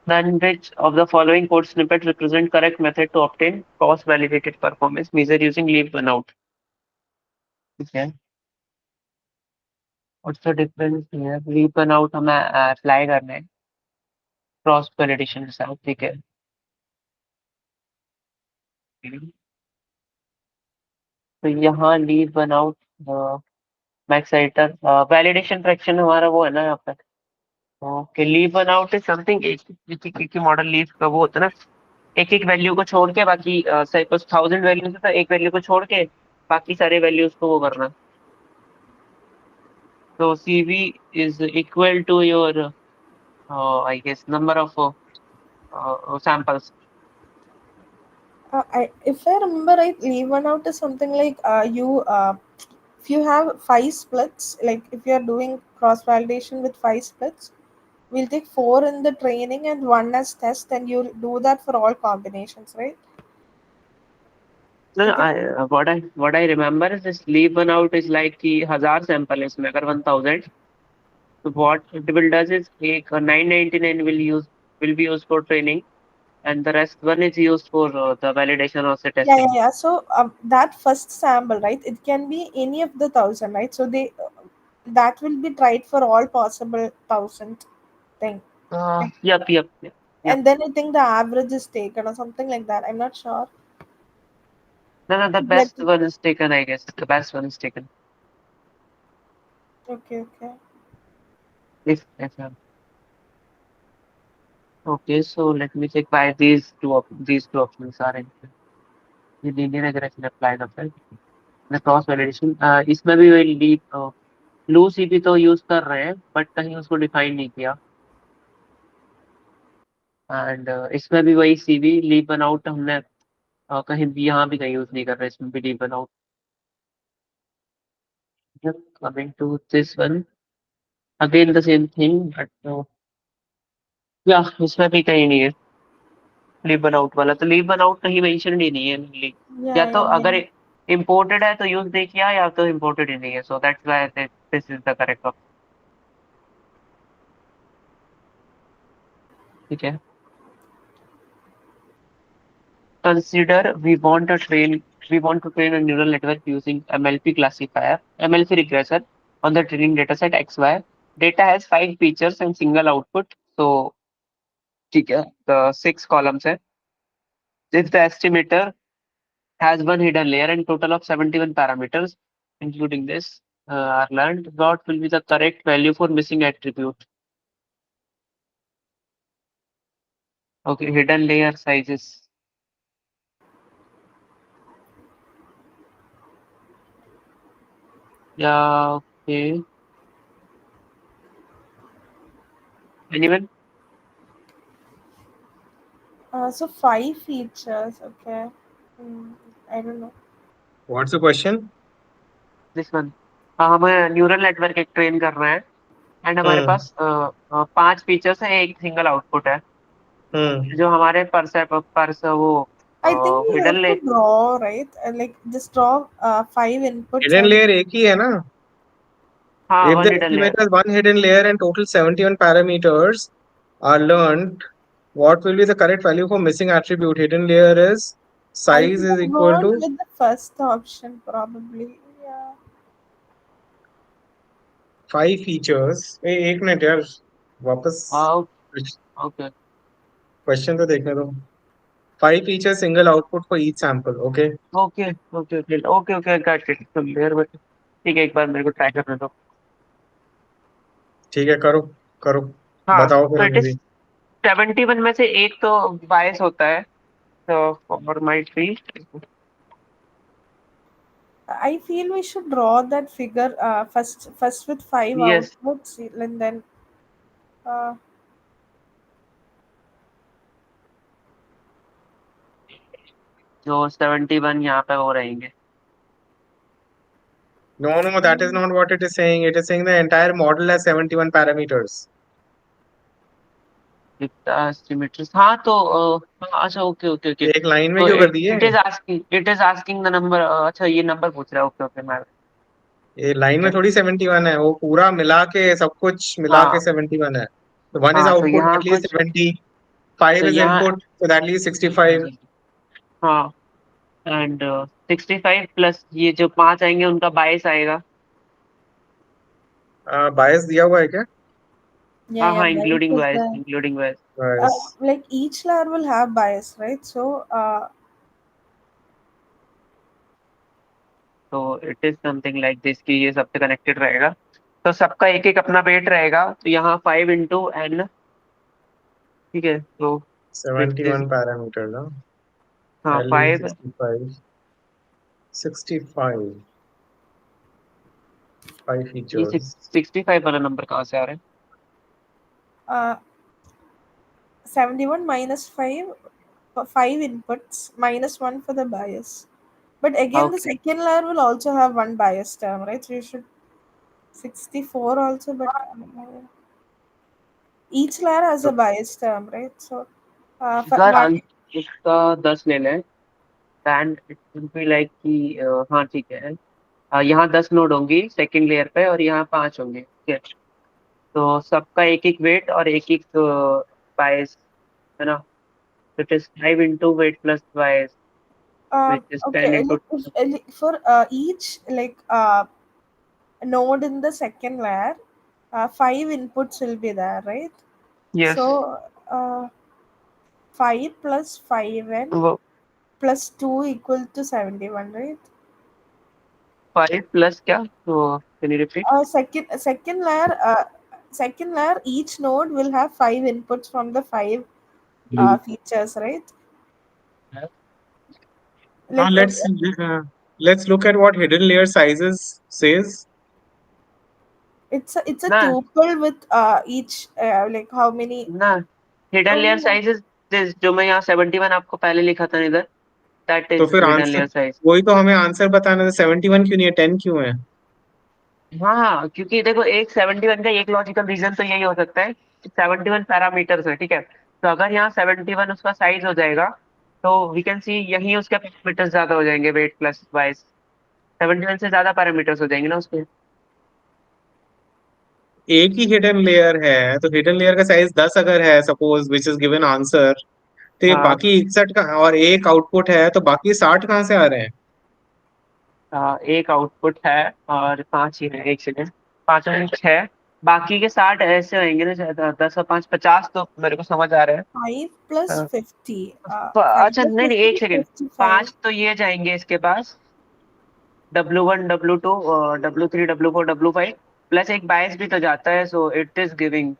Then which of the following code snippet represent correct method to obtain cross validated performance measure using leave one out? Okay. What's the difference here? Leave one out हमें apply करना है cross validation के साथ. ठीक है. तो यहाँ leave one out max editor validation fraction हमारा वो है ना यहाँ पे. Okay. Leave one out is something एक मॉडल लीव का वो होता है ना. एक वैल्यू को छोड़ के बाकी सपोज 1000 वैल्यूज है तो एक वैल्यू को छोड़ के बाकी सारे वैल्यूज को वो करना. तो CV is equal to your I guess number of samples. If I remember right, leave one out is something like if you have 5 splits, like if you are doing cross validation with 5 splits, we'll take 4 in the training and 1 as test, and you'll do that for all combinations, right? No, I think what I remember is this leave one out is like कि 1000 sample है इसमें अगर 1000. So what it will does is एक 999 will be used for training and the rest one is used for the validation or the testing. yeah. So that first sample, right? It can be any of the 1,000, right? So they that will be tried for all possible 1,000 thing. Yep. And then I think the average is taken or something like that. I'm not sure. No, the But best one is taken, I guess. The best one is taken. okay. If okay, so let me check why these two options are in. ये linear regression apply करता है. The cross validation इसमें भी वही loose CP तो use कर रहे हैं बट कहीं उसको डिफाइन नहीं किया. एंड इसमें भी वही CV लीव वन आउट हमने कहीं भी यहाँ भी कहीं यूज नहीं कर रहे, इसमें भी leave one out. Coming to this one again the same thing, but या इसमें भी कहीं नहीं है लीव वन आउट वाला, तो लीव वन आउट कहीं मेंशन ही नहीं है mainly। या तो Yeah. अगर इम्पोर्टेड है तो यूज देखिए, या तो इम्पोर्टेड ही नहीं है, so that's why this is the correct option. ठीक है, consider we want to train a neural network using MLP classifier, MLP regressor on the training dataset XY. Data has 5 features and single output. So, ठीक है, the 6 columns है. If the estimator has one hidden layer and total of 71 parameters, including this, are learned, what will be the correct value for missing attribute? Okay, hidden layer sizes. Yeah, okay. Anyone? So 5 features. Okay. I don't know. What's the question? This one. हम neural network एक train कर रहे हैं and हमारे Hmm. पास 5 features है, एक single output है, Hmm. जो हमारे परस वो I think we hidden have ले to draw, right? Like just draw 5 inputs Hidden and layer एक ही है ना? हाँ If one the hidden layer. estimator has one hidden layer and total 71 parameters are learned, what will be the correct value for missing attribute? Hidden layer is I size think is I'm equal going to with the first option probably. Yeah. 5 features. एक minute यार, वापस okay question तो देखने दो। 5 features single output for each sample. Okay. Okay okay okay okay okay got it, layer में ठीक है, एक बार मेरे को ट्राई करने दो। ठीक है, करो करो, हाँ, बताओ फिर तो इट हमें इज भी। 71 में से एक तो बायस होता है, तो for might be I feel we should draw that figure first with 5 yes, outputs and then uh, जो 71 यहाँ पे वो रहेंगे। No, that is not what it is saying. It is saying the entire model has 71 parameters. कितना symmetry, हाँ तो हाँ, अच्छा ओके ओके ओके, एक लाइन में तो क्यों कर दिए? It is asking the number, अच्छा ये नंबर पूछ रहा है, ओके ओके मैं ये लाइन में ठीक है। थोड़ी 71 है, वो पूरा मिला के सब कुछ मिला के हाँ 71 है। So one is हाँ, तो output, यहाँ that leaves कुछ, 70, 5 तो is यहाँ input, so that leaves 65. हाँ, एंड 65 प्लस ये जो 5 आएंगे उनका 22 आएगा। बायस दिया हुआ है क्या? हाँ yeah, हाँ, bias including is wise, the including wise. Bias like each layer will have bias, right? So तो it is something like this कि ये सबसे कनेक्टेड रहेगा, तो सबका एक एक अपना वेट रहेगा, तो यहाँ 5 into n, ठीक है, तो दिस 71 parameter ना, हाँ L is 5, 65, 65, 5 ये features. 65 वाला नंबर कहाँ से आ रहा है? uh, 71 minus 5, 5 inputs minus 1 for the bias. But again, the okay, second layer will also have one bias term, right? So you should 64 also, but each layer has a bias term, right? So अगर one. इसका 10 ले लें, and it will be like कि हाँ ठीक है, यहाँ 10 node होंगी सेकंड लेयर पे और यहाँ 5 होंगे, ठीक है, तो सबका एक एक वेट और एक एक बायस है ना, it is 5 into weight plus bias, which is 10 Okay, into for each like node in the second layer, 5 inputs will be there, right? yes, So 5 plus 5 and वो plus 2 equal to 71, right? 5 plus क्या, तो can you repeat? Second layer, each node will have 5 inputs from the 5 features, right? Now Like let's look at what hidden layer sizes says. it's a ना tuple with each like how many. ना hidden layer Oh, size is this, जो मैं यहाँ 71 आपको पहले लिखा था इधर, दैट तो इज फिर हिडन आंसर लेयर साइज। वही तो हमें आंसर बताना था, 71 क्यों नहीं है, 10 क्यों है? हाँ हाँ, क्योंकि देखो एक 71 का एक लॉजिकल रीजन तो यही हो सकता है कि 71 पैरामीटर्स है, ठीक है। तो अगर यहाँ 71 उसका साइज हो जाएगा, तो वी कैन सी यही उसके पैरामीटर्स ज्यादा हो जाएंगे, वेट प्लस वाइज 71 से ज्यादा पैरामीटर्स हो जाएंगे ना उसके। एक ही हिडन लेयर है, तो हिडन लेयर का साइज 10 अगर है suppose, which is given answer, तो ये हाँ बाकी 61 का और एक आउटपुट है, तो बाकी 60 कहाँ से आ रहे हैं? हाँ, एक आउटपुट है और 5 ही है, एक सेकेंड, 5 और 6, बाकी के 60 ऐसे होंगे ना शायद, 10 और 5 50 तो मेरे को समझ आ रहा है। 5 plus हाँ, 50. 5 अच्छा plus नहीं नहीं, 50 एक is सेकेंड, 55. 5 तो ये जाएंगे इसके पास, W1 W2 W3 W4 W5, plus एक बायस भी तो जाता है, सो इट इज गिविंग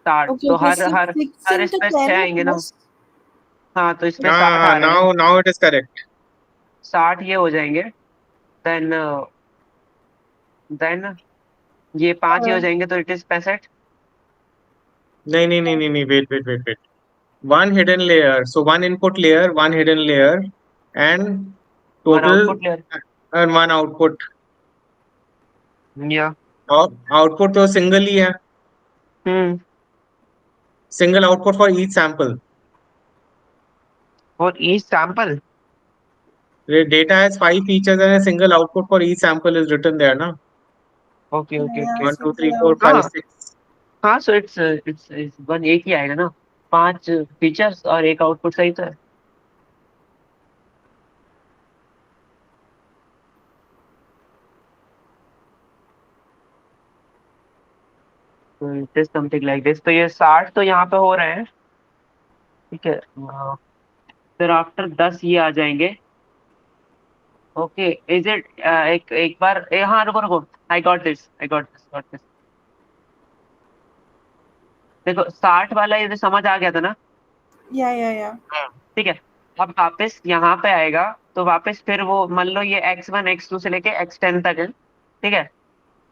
60, Okay, तो okay. हर 6, हर 6 हर इस into पे 6 10 आएंगे ना। plus. हाँ, तो इस पे हाँ 60 हाँ, आ रहे हैं ना, now now it is correct. 60 ये हो जाएंगे, देन देन ये 5 ही हो Uh, जाएंगे, तो इट इज 65। नहीं नहीं नहीं नहीं नहीं, wait wait wait wait, one hidden layer, so one input layer, one hidden layer, and one total, output layer, and one output. या आउटपुट तो सिंगल ही है, hmm, single output for each sample. और each sample, Data has 5 features and a single output for each sample is written there, na? Okay yeah, okay yeah, okay, 1, 2, 3, single 4, out. 5, हाँ 6. हाँ, so it's it's it's one, एक ही आएगा ना, 5 features और एक output, सही तो है। तो it is something like this, तो ये 60 तो यहाँ पे हो रहे हैं, ठीक है। फिर आफ्टर 10 ये आ जाएंगे, ओके। इज इट एक एक बार हाँ, रुको रुको, I got this, I got this. देखो 60 वाला ये तो समझ आ गया था ना, Yeah, yeah, yeah. ठीक है। अब वापस यहाँ पे आएगा, तो वापस फिर वो मान लो ये X1 X2 से लेके X10 तक है, ठीक है।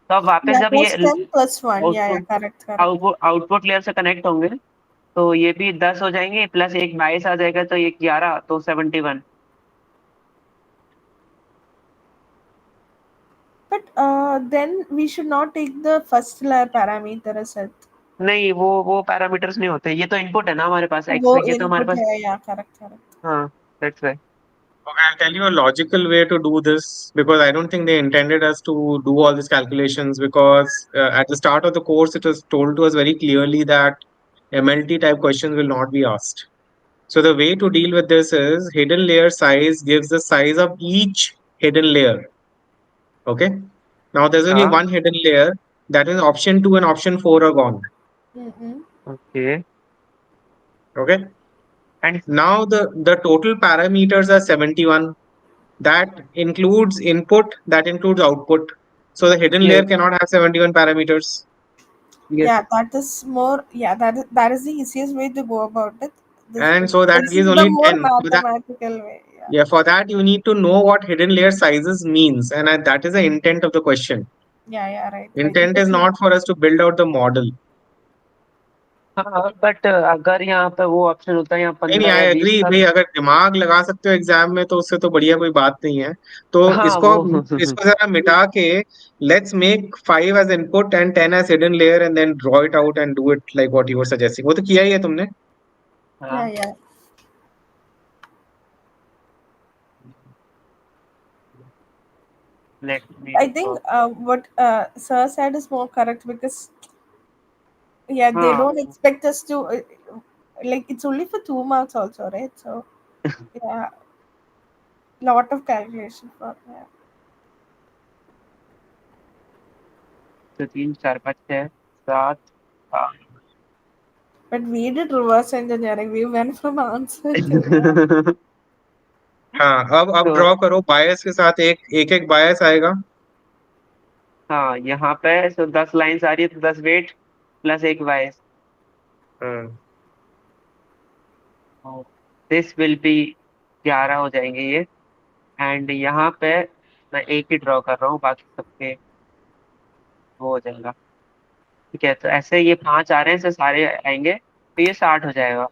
तो अब वापस Yeah, जब ये plus 10 plus 1. Yeah, yeah, output correct, correct. Output output layer से कनेक्ट होंगे, तो ये भी 10 हो जाएंगे, प्लस एक 22 आ जाएगा, तो ये 11, तो 71। But then we should not take the first layer parameter as it. नहीं, वो पैरामीटर्स नहीं होते, ये तो इनपुट है ना हमारे पास, वो एक्स ये तो हमारे input पास। है, yeah, correct, correct. हाँ, that's right. Okay, I'll tell you a logical way to do this because I don't think they intended us to do all these calculations because at the start of the course, it was told to us very clearly that MLT type questions will not be asked. So the way to deal with this is hidden layer size gives the size of each hidden layer. Okay. Now there's only हाँ, one hidden layer. That is option 2 and option 4 are gone. Mm-hmm. Okay, Okay. And Now the total parameters are 71. That includes input, that includes output. So the hidden layer ये cannot have 71 parameters. Yes, Yeah, that is more. Yeah, that is the easiest way to go about it. And so that This is gives the only more 10. For that, mathematical way. Yeah, yeah, for that you need to know what hidden layer sizes means. And that is the intent of the question. yeah, yeah. Right, right. Intent is not for us to build out the model. हाँ, but अगर यहाँ पे वो option होता है यहाँ नहीं नहीं, 15 आई या एग्री 20 का, भाई, अगर दिमाग लगा सकते हो एग्जाम में तो उससे तो बढ़िया कोई बात नहीं है। तो हाँ इसको वो इसको जरा मिटा के let's make 5 as input and 10 as hidden layer and then draw it out and do it like what you were suggesting. वो तो किया ही है तुमने। yeah, हाँ, yeah. Let me, I think what Sir said is more correct because yeah, they हाँ, don't expect us to like it's only for 2 marks also, right? So yeah, lot of calculation for yeah. तो 3 4 5 6 7, हाँ। But we did reverse engineering. We went from answer to हाँ, अब तो draw करो बायस के साथ, एक एक एक बायस आएगा। हाँ, यहाँ पे तो 10 लाइन्स आ रही है, तो 10 वेट प्लस एक वाइस, हाँ, दिस विल बी 11 हो जाएंगे ये। एंड यहाँ पे मैं एक ही ड्रॉ कर रहा हूँ, बाकी सबके वो हो जाएगा, ठीक है। तो ऐसे ये 5 आ रहे हैं, से सारे आएंगे, तो ये 60 हो जाएगा।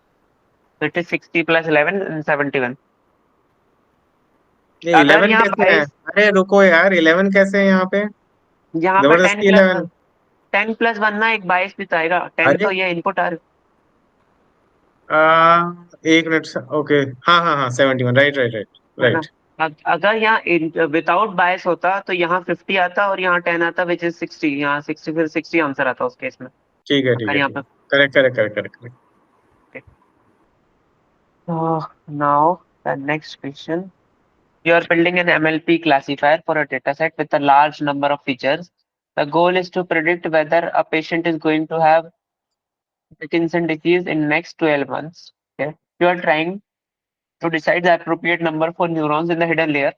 तो इट इज 60 + 11 71। ये अगर 11 यहाँ कैसे है? 22, अरे रुको यार, 11 कैसे है यहाँ पे? यहाँ पर जबरदस्ती 11। 10 + 1 ना, एक 22 भी तो आएगा। 10 अरे तो ये इनपुट आ आ, एक मिनट। ओके, हाँ हाँ हाँ, 71, राइट राइट राइट है ना। राइट। अगर यहाँ विदाउट बायस होता तो यहाँ 50 आता और यहाँ 10 आता, विच इज 60। यहाँ 60, फिर 60 आंसर आता उस केस में। ठीक है ठीक अगर है यहाँ ठीक पे है, correct correct correct correct correct. now the next question. You are building an MLP classifier for a dataset with a large number of features. The goal is to predict whether a patient is going to have Parkinson's disease in next 12 months. Okay. You are trying to decide the appropriate number for neurons in the hidden layer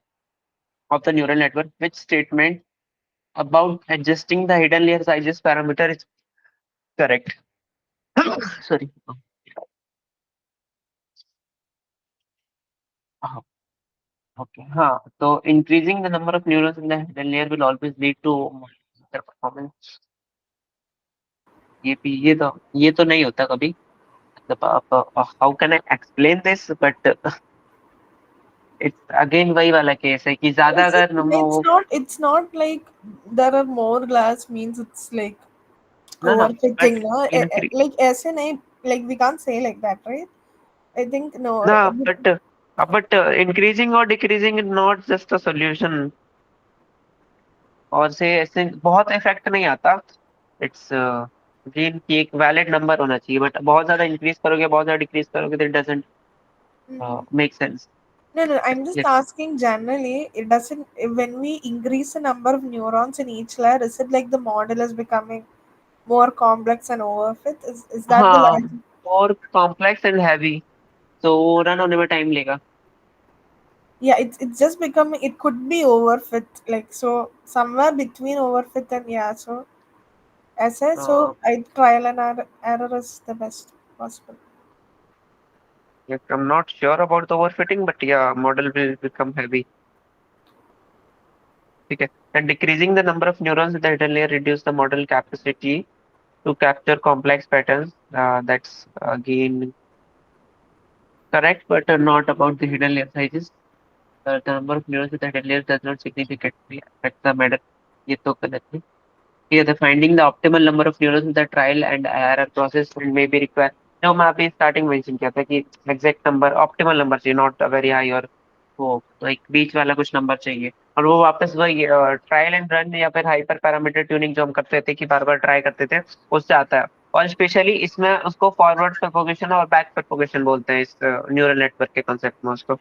of the neural network. Which statement about adjusting the hidden layer sizes parameter is correct? Sorry. Okay. हाँ, तो increasing the number of neurons in the hidden layer will always lead to better performance. ये तो नहीं होता कभी। मतलब how can I explain this? But it's again वही वाला केस है कि ज्यादा It's, अगर वो it's not like there are more glass means it's like ना ना overfitting, but no? increase Like ऐसे नहीं, like we can't say like that, right? I think no. ना but increasing or decreasing is not just a solution. और से ऐसे बहुत effect नहीं आता। इट्स अगेन कि एक वैलिड नंबर होना चाहिए, बट बहुत ज्यादा इंक्रीज करोगे, बहुत ज्यादा डिक्रीज करोगे तो it doesn't Mm. Make sense. No, I'm just asking generally. It doesn't. When we increase the number of neurons in each layer, is it like the model is becoming more complex and overfit? Is that the हाँ, logic? और complex and heavy, तो run होने में time लेगा। Yeah, it's just becoming. It could be overfit, like so somewhere between overfit and yeah. So as I so I trial and error is the best possible. I'm not sure about the overfitting, but yeah, model will become heavy. ठीक है। And decreasing the number of neurons in the hidden layer reduce the model capacity to capture complex patterns. That's again correct, but not about the hidden layer sizes. The number of neurons in the hidden layer does not significantly affect the model. ये तो गलत है। Here, the finding the optimal number of neurons in the trial and error process and may be required. जो मैं अभी starting mention किया था कि एग्जैक्ट नंबर, ऑप्टिमल नंबर चाहिए, नॉट वेरी हाई और वो, तो एक बीच वाला कुछ नंबर चाहिए। और वो वापस वही ट्रायल एंड रन या फिर हाइपर पैरामीटर ट्यूनिंग जो हम करते थे कि बार बार ट्राई करते थे, उससे आता है। और स्पेशली इसमें उसको फॉरवर्ड प्रोपोगेशन और बैक प्रोपोगेशन बोलते हैं, इस न्यूरल नेटवर्क के कॉन्सेप्ट में उसको।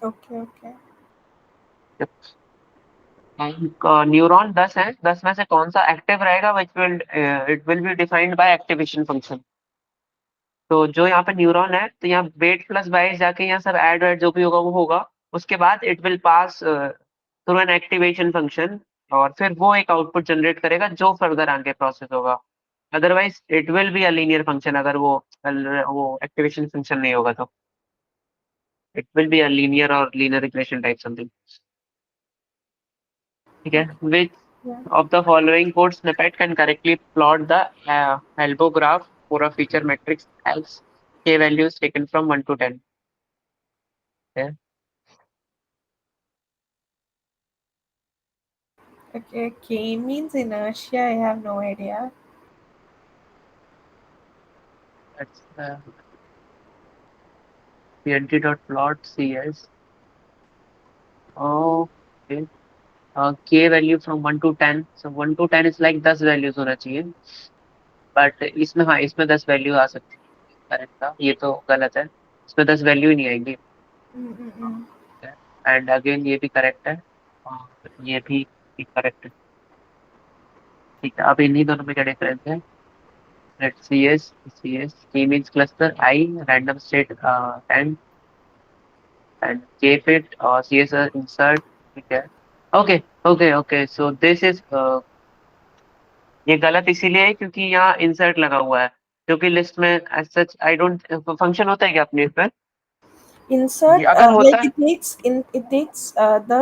Okay. न्यूरॉन 10 है, 10 में से कौन सा एक्टिव रहेगा, it will be defined by activation function. तो जो यहाँ पे न्यूरॉन है, तो यहाँ वेट प्लस 22 जाके यहाँ सब ऐड वैड जो भी होगा वो होगा। उसके बाद it will pass through an activation function, और फिर वो एक आउटपुट जनरेट करेगा जो फर्दर आगे प्रोसेस होगा। Otherwise it will be a linear function, अगर वो एक्टिवेशन फंक्शन नहीं होगा तो it will be a linear और लीनियर रिग्रेशन टाइप समथिंग। ठीक है। विच Yeah. of the following code snippet can correctly plot the elbow graph for a feature matrix as k values taken from 1 to 10? Okay. Okay. K means inertia. I have no idea. That's pnt.plot cs. Okay. K value from 1 to 10. So 1 to 10 is like 10 values होना चाहिए, but इसमें हाँ, इसमें 10 value आ सकती है। Correct था, ये तो गलत है, इसमें 10 वैल्यू ही नहीं आएंगी। Mm-mm. एंड अगेन ये भी करेक्ट है, और ये भी करेक्ट है। ठीक है, अब इन्हीं दोनों में क्या डिफरेंस है? Let's CS. K means cluster, I random state 10, and K fit CS insert. ठीक है। Okay. So this is ये गलत इसीलिए है क्योंकि यहाँ इंसर्ट लगा हुआ है, क्योंकि लिस्ट में as such I don't function होता है क्या अपने इसमें? Insert अगर होता like है it takes the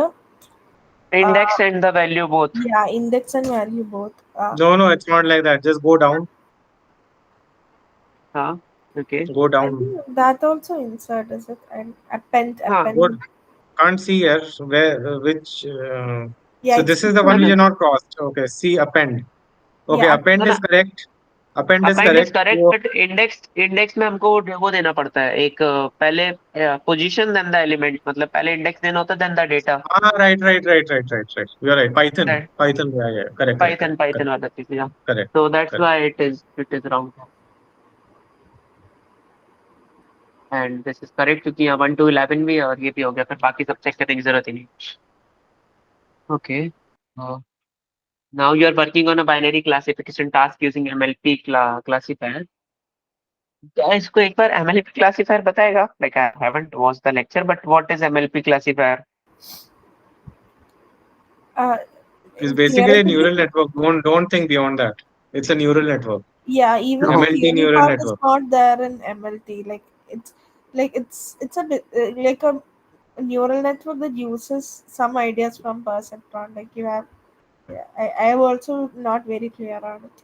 index and the value both. yeah, index and value both. No, no, it's not like that. Just go down. हाँ, okay. Go I down. think that also insert is it? And append. हाँ, What? Can't see here. Where? Which? Yeah, So it's this is the one which मतलब is not crossed. Okay. See append. Okay. yeah. Append ना is ना correct. Append is append is correct. Correct So, but index में हमको वो देना पड़ता है एक पहले पोजीशन देन द एलिमेंट मतलब पहले इंडेक्स देना होता है then the data right. You're right. Python. That Python. Yeah. Correct. Python वाला चीज या Correct. so that's Correct. why it is wrong and this is correct क्योंकि यहाँ 1 to 11 भी है और ये भी हो गया फिर बाकी सब चेक करने की जरूरत ही नहीं okay now you are working on a binary classification task using MLP classifier क्या इसको एक बार MLP classifier बताएगा like I haven't watched the lecture but what is MLP classifier Uh, It's basically a neural theoretically, network. Don't think beyond that. It's a neural network. yeah, even the no MLT theory neural part is network. not there in MLT. It's a bit like a neural network that uses some ideas from perceptron. Like you have, yeah, I am also not very clear on it.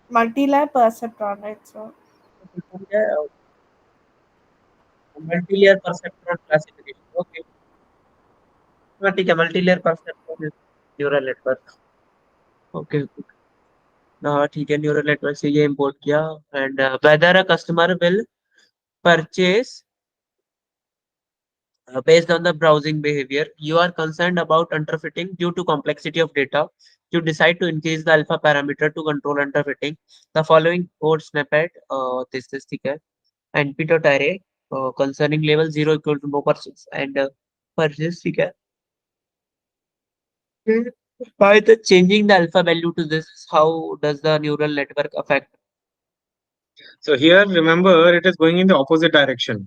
Multi-lab perceptron, right? So multi-layer perceptron classification okay हाँ ठीक है multi-layer perceptron neural network okay हाँ ठीक है neural network से ये import किया and weather a customer will purchase based on the browsing behavior you are concerned about underfitting due to complexity of data you decide to increase the alpha parameter to control underfitting the following code snippet this ठीक है and put array concerning level 0 equal to no purchase and purchase ठीक है by the changing the alpha value to this how does the neural network affect So here, remember, it is going in the opposite direction.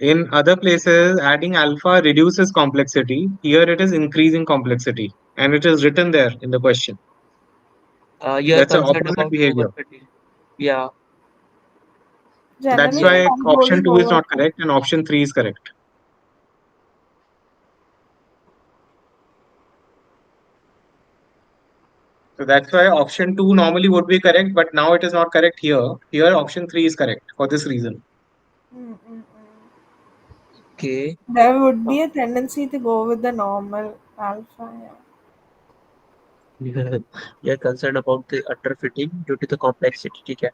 In other places, adding alpha reduces complexity. Here, it is increasing complexity, and it is written there in the question. you are That's the concerned opposite about behavior. overfitting yeah That's generally yeah why option controlling 2 is over. not correct and option 3 is correct. So that's why option 2 normally would be correct, but now it is not correct here. Here, option 3 is correct for this reason. Mm, mm, mm. okay There would be a tendency to go with the normal alpha. Yeah. you are concerned about the underfitting due to the complexity ठीक है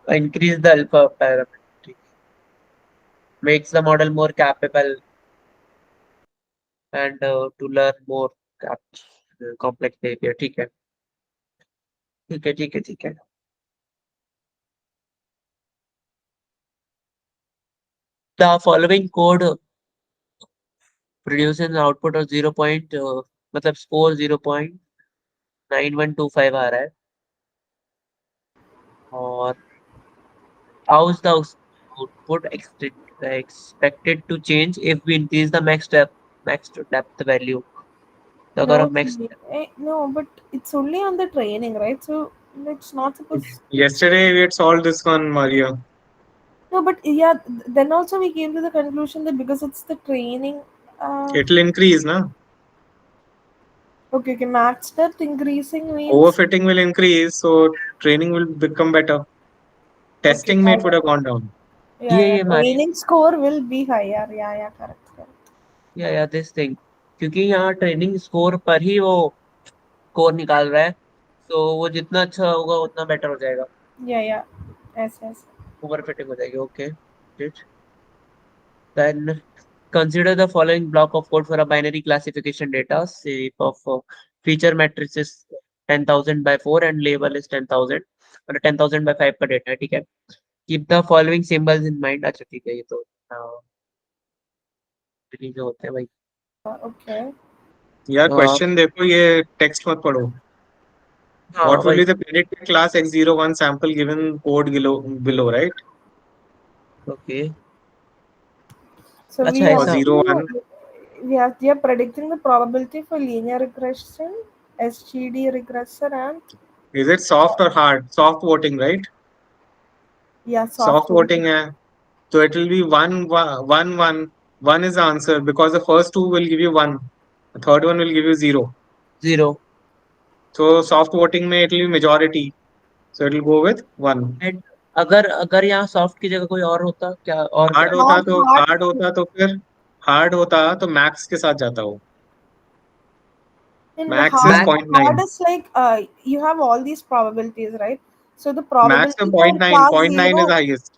increase the alpha parameter makes the model more capable and to learn more complex behavior ठीक है the following code produces an output of 0 point मतलब score 0.9125 आ रहा है और how is the output expected to change if we increase the max depth value तो अगर No, हम max no, but it's only on the training, right? So it's not supposed. Yesterday, we had solved this one, Maria. No, but yeah, then also we came to the conclusion that because it's the training. It will increase, na? Okay, max depth increasing means Overfitting will increase, so training will become better. okay. Testing mate would have gone down. Yeah, ये हमारी training score will be higher. Yeah, correct. या this thing क्योंकि यहाँ training score पर ही वो score निकाल रहा है तो वो जितना अच्छा होगा उतना बेटर हो जाएगा Yeah, yes. ओवरफिटिंग हो जाएगी okay then consider the following block of code for a binary classification data shape of feature matrix is 10,000 by 4 and label is 10,000 और 10,000 by 5 का डेटा है ठीक है keep the following symbols in mind अच्छा ठीक है ये तो जो होते हैं भाई Okay. Yeah, question देखो ये text मत पढ़ो. हाँ What will भाई be the predicted class x01 sample given code below, right? Okay So अच्छा we For have ऐसा 01, to we are predicting the probability for linear regression, SGD regressor, and is it soft or hard? Soft voting, right? yeah, Soft soft voting voting. है. So it will be 1, 1. 1 is the answer because the first two will give you 1. The third one will give you 0. Zero So soft voting may it will be majority. So it will go with 1. And अगर यहाँ soft की जगह कोई और होता क्या और hard क्या? होता तो Hard. हार्ड होता तो फिर हार्ड होता तो मैक्स के साथ जाता हो. In Max is hard, Max 0.9. is like you have all these probabilities, right? So the Max probability of for 0.9. class 0.9 is 0. the highest.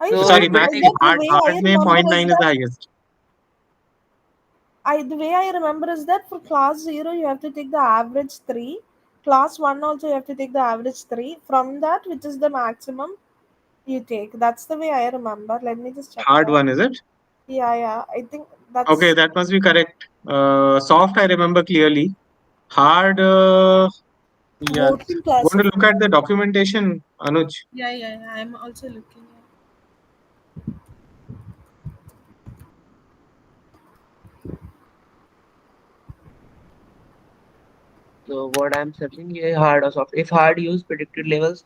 Are you so sure? Sorry, it will max Because take में that the hard way I hard में remember is 0.9 is the that highest. the way I remember is that for class 0 you have to take the average 3. Class 1 also you have to take the average 3. From that, which is the maximum you take. That's the way I remember. Let me just check Hard that. one, is it? Yeah. I think Okay, that's that must be correct. Soft, I remember clearly. Hard, yeah. voting Want to look at the classification. documentation, Anuj? Yeah. I'm also looking at. So what I'm searching is hard or soft. If hard, use predicted levels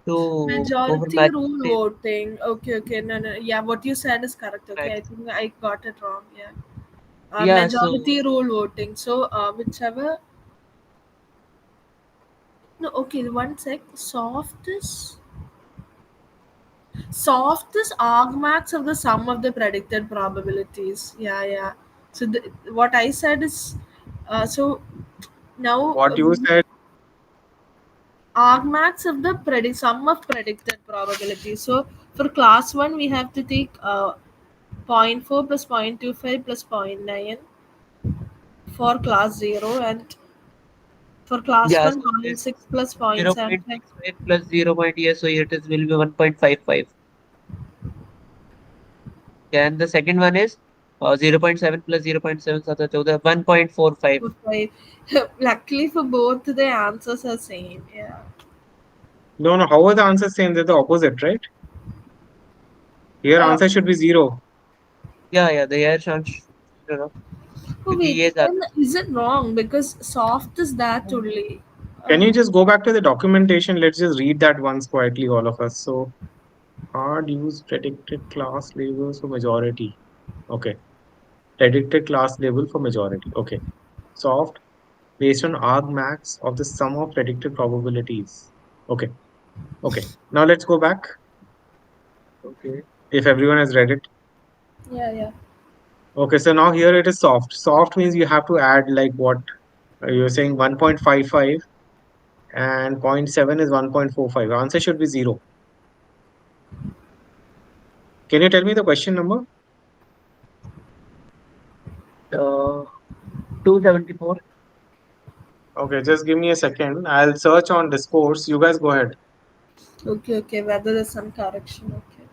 to over Majority rule majority. voting. Okay. No. Yeah, what you said is correct. Okay, I Right. think I got it wrong. Yeah. Yeah. Majority So rule voting. So, whichever. No, okay, one sec. Soft is argmax of the sum of the predicted probabilities. Yeah. So, what I said is. So, now. What you said, Argmax of the sum of predicted probabilities. So, for class 1, we have to take zero point 0.4 plus 0.25 plus 0.9 for class 0, and for class yeah. 1, So zero point this 0.6 plus zero point 0.75. six five plus 0. Yes. So it is will be 1.55. And the second one is 0.7 plus 0.7 14 1.45. Okay. Luckily for both, the answers are same. Yeah. no, how are the answers same? They're the opposite, right? Here Uh, answer should be 0. Yeah. The air chance. You know, oh क्योंकि wait, ये then ज्यादा is it wrong? Because soft is that only. Can you Uh, just go back to the documentation? Let's just read that once quietly, all of us. So, hard use predicted class labels for majority. Okay. Predicted class label for majority. Okay. Soft based on argmax of the sum of predicted probabilities. Okay. Now let's go back. okay. If everyone has read it. yeah. Okay. So now here it is soft. Soft means you have to add like what you're saying 1.55 and zero point 0.7 is 1.45. Answer should be 0. Can you tell me the question number? 274. Okay, just give me a second. I'll search on discourse. You guys go ahead. Okay. Whether there's some correction. Okay.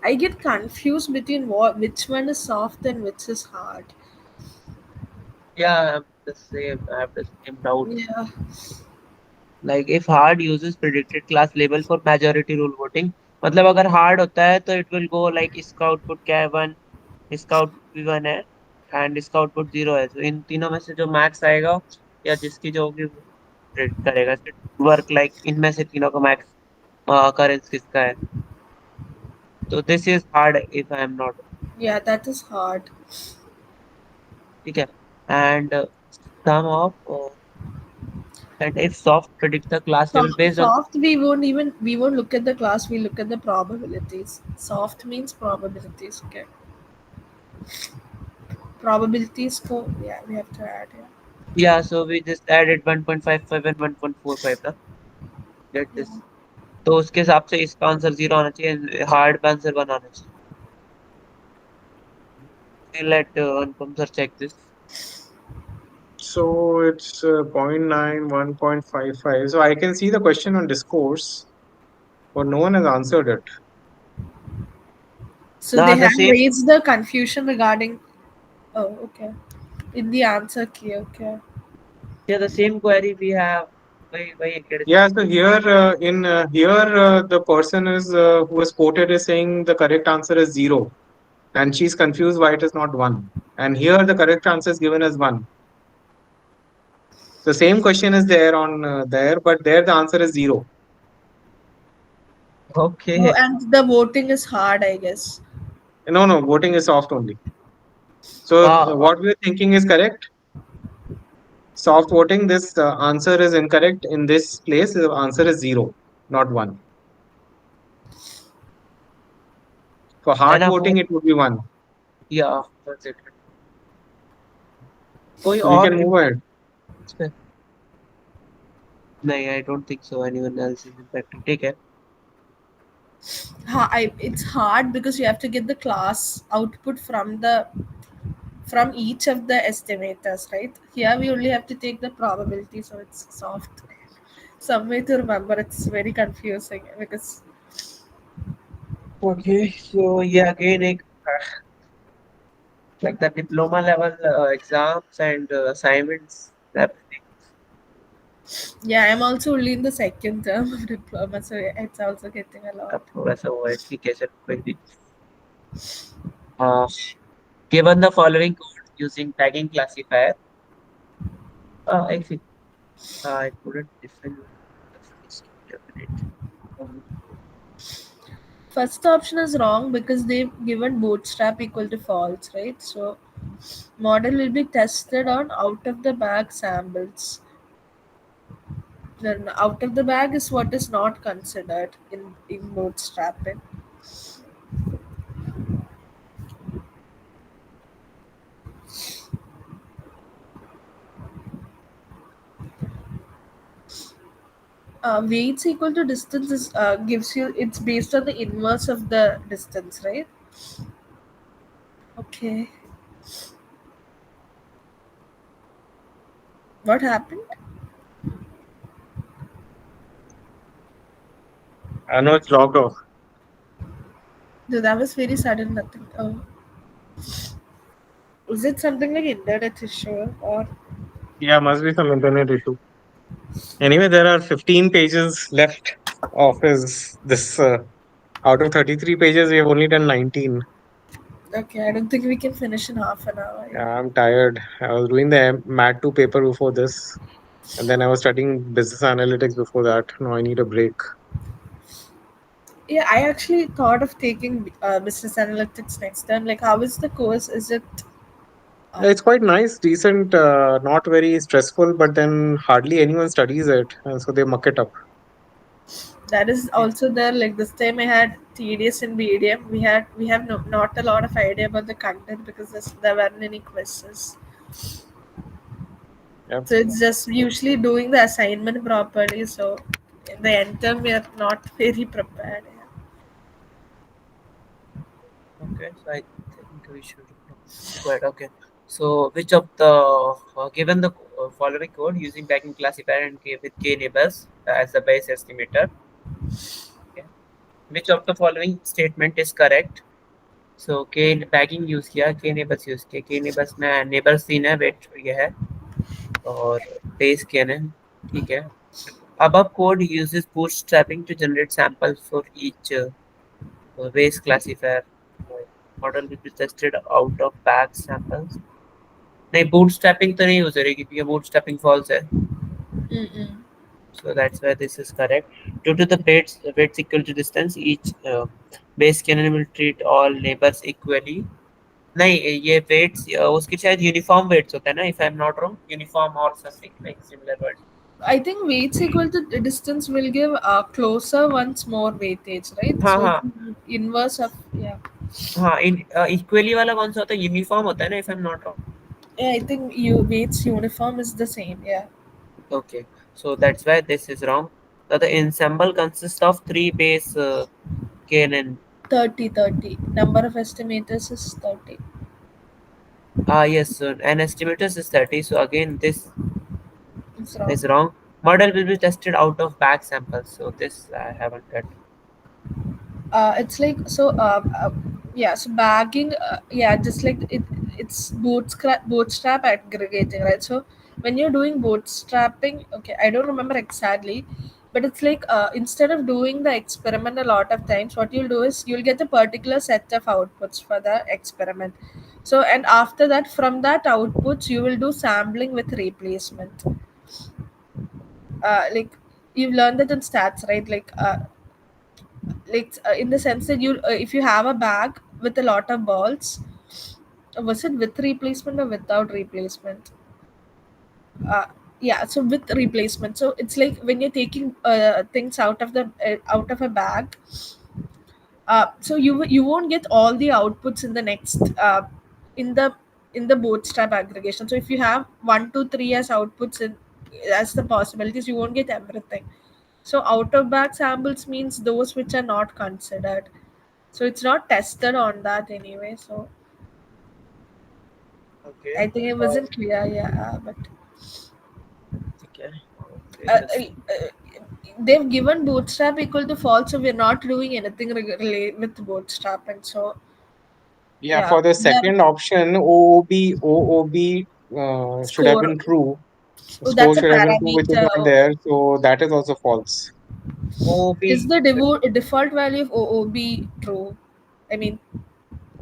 I get confused between which one is soft and which is hard. Yeah, I'm the same. I have the same doubt. Yeah. Like if hard uses predicted class label for majority rule voting, मतलब अगर hard होता है तो it will go like इसका output क्या है 1, इसका output भी 1 है and इसका output 0 है. तो इन तीनों में से जो max आएगा या जिसकी जो होगी वो predict करेगा. वर्क लाइक इनमें से तीनों का max occurrence किसका है. तो this is hard if I am not. Yeah, that is hard. ठीक है. And sum of and if soft predict the class level based on Soft, we won't look at the class. We look at the probabilities. Soft means probabilities. Okay. Probabilities को yeah we have to add. yeah, so we just added 1.55 and 1.45 ना. Get Yeah. this. तो उसके हिसाब से इसका answer 0 आना चाहिए, hard का आंसर 1 आना चाहिए. Let Anupam sir check this. So it's 0.9, 1.55. So I can see the question on discourse, but no one has answered it. So Now they the have same, raised the confusion regarding. Oh, okay. In the answer key, okay. yeah, the same query we have. Why get it? Yeah, so here in here the person is who is quoted is saying the correct answer is 0, and she's confused why it is not 1. And here the correct answer is given as 1. The same question is there on there, but there the answer is 0. Oh, Okay. and the voting is hard, I guess. No, voting is soft only. So Ah, what we are thinking is correct. soft voting, this answer is incorrect. In this place, the answer is 0, not 1. For hard And voting, it would be 1. yeah, that's it. कोई So we और can move ahead. नहीं, I don't think so. Anyone else is impacted. ठीक है. It's hard because you have to get the class output from each of the estimators, right? Here we only have to take the probability, so it's soft. Some way to remember, it's very confusing because Okay, so yeah, again, like the diploma level exams and assignments, everything. yeah, I'm also only in the second term of diploma, so it's also getting a lot. अब थोड़ा सा हुआ है, ठीक है, चलो कोई नहीं. Uh, Given the following code using tagging classifier, I think I couldn't define the phrase definite. First option is wrong because they've given bootstrap equal to false, right? So model will be tested on out of the bag samples. Then out of the bag is what is not considered in bootstrapping. Weights equal to distance is gives you, it's based on the inverse of the distance, right? Okay. What happened? I know it's logged off. No, that was very sudden. Nothing. Oh, is it something like internet issue or? Yeah, must be some internet issue. Anyway, there are 15 pages left of his this. Out of 33 pages, we have only done 19. Okay, I don't think we can finish in half an hour. Yeah, I'm tired. I was doing the Mat 2 paper before this, and then I was studying business analytics before that. Now I need a break. Yeah, I actually thought of taking business analytics next time. Like, how is the course? Is it? It's quite nice, decent, not very stressful, but then hardly anyone studies it, and so they muck it up. That is also there. Like this time, I had tedious in BDM. We have not a lot of idea about the content because there weren't any quizzes. Yep. So it's just usually doing the assignment properly. So in the end term, we are not very prepared. Yeah. Okay, so I think we should go ahead. Okay, so which of the given the following code using tagging classifier and with k neighbors as the base estimator, okay, which of the following statement is correct? So k tagging use किया, k neighbors use किया, k neighbors में neighbors 3 है, weight ये है और base k है, ठीक है. Above code uses bootstrapping to generate samples for each base classifier. Model will be tested out of batch samples. नहीं, bootstrapping तो नहीं यूज करेगी क्योंकि bootstrapping false है. Mm-mm. So that's why this is correct. Due to the weights equal to distance, each base cannon will treat all neighbors equally. नहीं, ये weights उसकी शायद uniform weights होता है ना, if I'm not wrong, uniform or something like similar word. I think weights equal to distance will give closer ones more weightage, right? हाँ So हाँ it's inverse of yeah. हाँ, इन equally वाला कौन सा होता है, uniform होता है ना, if I'm not wrong. Yeah, I think weights uniform is the same. Yeah. Okay, so that's why this is wrong. So the ensemble consists of 3 base cannon. 30. Number of estimators is 30. Yes, an estimators is 30. So again, this It's wrong. is wrong. Model will be tested out of back samples. So this I haven't got. It's like so. Yeah. So bagging. Yeah, just like it's bootstrap aggregating, right? So when you're doing bootstrapping, okay, I don't remember exactly, but it's like instead of doing the experiment a lot of times, what you'll do is you'll get a particular set of outputs for the experiment. So and after that, from that outputs, you will do sampling with replacement. Like you've learned that in stats, right? Like in the sense that you if you have a bag with a lot of balls, was it with replacement or without replacement? Yeah, so with replacement, so it's like when you're taking things out of a bag, so you won't get all the outputs in the next in the in the bootstrap aggregation. So if you have 1 2 3 as outputs in as the possibilities, you won't get everything. So out of bag samples means those which are not considered, so it's not tested on that anyway. So Okay. I think it wasn't clear, yeah, but Okay. uh, they've given bootstrap equal to false, so we're not doing anything with bootstrap. And so Yeah, yeah, for the the second option, OOB should have score. been true. Oh, Score that's a should have been true, which is parameter. not there. So that is also false. Is OOB. the default value of OOB true? I mean,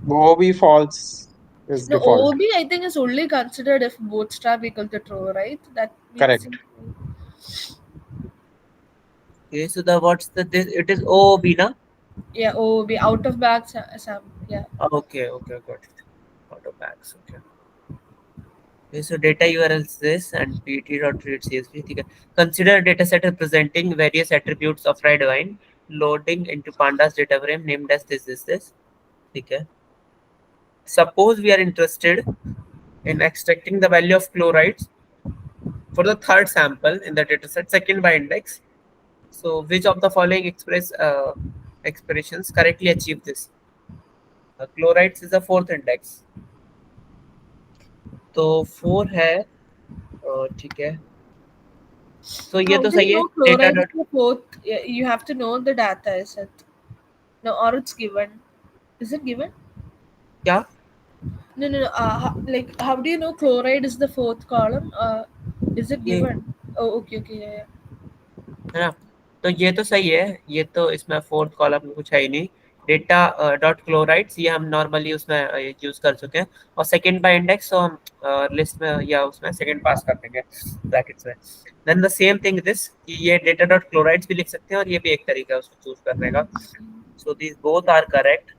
OOB false is no, default. OOB I think is only considered if bootstrap equal to true, right? That makes Correct. sense. Okay, so the what's the this? It is OOB, na? Yeah, OOB out of bag sam. Yeah, Okay, okay, got it. Out of bags. Okay. Okay, so data URL is this and pt.read.csv. ठीक है. Consider a data set representing various attributes of red wine loading into pandas data frame named as this. ठीक है. Suppose we are interested in extracting the value of chlorides for the third sample in the dataset, second by index. So, which of the following expressions correctly achieve this? Chlorides is the fourth index. तो 4 है. ठीक है. तो ये how तो do you सही है. know Data chloride is dot the fourth? Yeah, you have to know the data, is it? No, or it's given. Is it given? क्या? No, no, no. Like, how do you know chloride is the fourth column? Is it ये given? Oh, okay, okay, yeah, yeah. है ना. तो ये तो सही है. ये तो इसमें फोर्थ कॉलम में कुछ है ही नहीं. डेटा डॉट क्लोराइड्स ये हम नॉर्मली उसमें यूज कर चुके हैं. और सेकंड बाय इंडेक्स तो हम लिस्ट में या उसमें सेकंड पास कर देंगे ब्रैकेट्स में. Then the same thing this कि ये डेटा डॉट क्लोराइड्स भी लिख सकते हैं और ये भी एक तरीका है उसको चूज करने का. So these both are correct.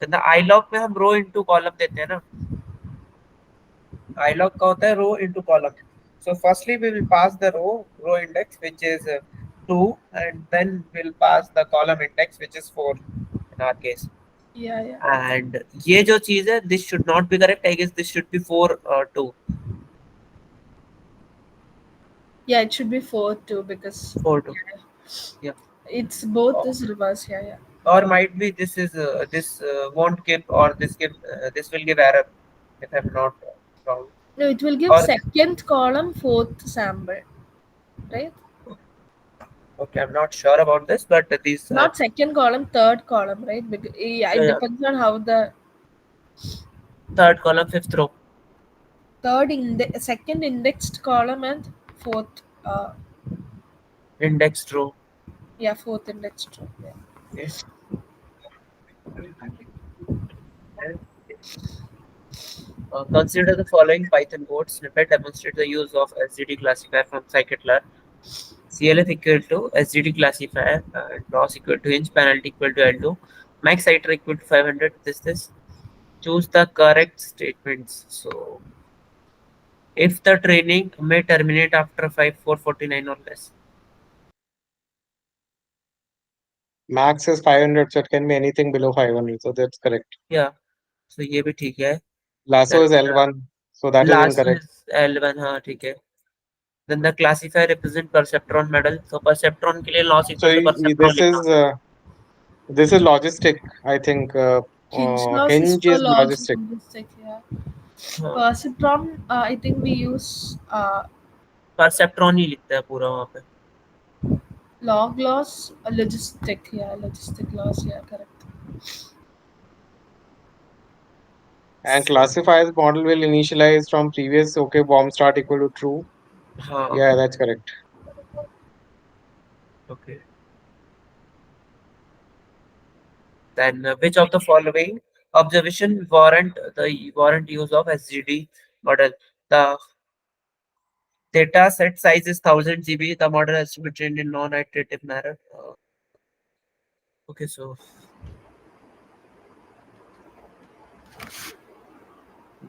The I log में हम रो इनटू कॉलम देते हैं ना. आई लॉग का होता है row into column. So firstly we will pass the row index which is 2 and then we'll pass the column index which is 4 in our case. Yeah, yeah. And ये जो चीज है this should not be correct. I guess this should be 4 2. Yeah, it should be 4 too because 4 2. Yeah. it's both Or, is reverse. Yeah, yeah. or might be this is this won't give or this will give error if I'm not wrong. No, it will give Or second column, fourth sample, right? okay, I'm not sure about this, but these Not second column, third column, right? Because yeah, it yeah, depends on how the third column, fifth row. second indexed column and fourth, Indexed row. yeah, fourth indexed row. Yeah. Okay. Consider the following Python code snippet demonstrate the use of SGD classifier from scikit-learn. CLF equal to SGD classifier, loss equal to hinge, penalty equal to L2, max iter equal to 500. This. Choose the correct statements. So, if the training may terminate after 449 or less. Max is 500, so it can be anything below 500. So that's correct. Yeah. So ये भी ठीक है. Lasso is L1, so that is Last incorrect. is L1. हाँ ठीक है. Then the classifier represent perceptron model. So perceptron के लिए loss So equal to perceptron लिखना. this is logistic. I think Hinge loss is hinge for is logistic. logistic. Yeah. हाँ. Perceptron, I think we use Perceptron ही लिखता है पूरा वहाँ पे. log loss, logistic. Yeah, logistic loss. Yeah, correct. And classifiers model will initialize from previous okay bomb start equal to true. हाँ. Yeah, that's correct. Okay. Then which of the following observation warrant use of SGD model? The data set size is 1000 GB. The model has to be trained in non-iterative manner. Okay, so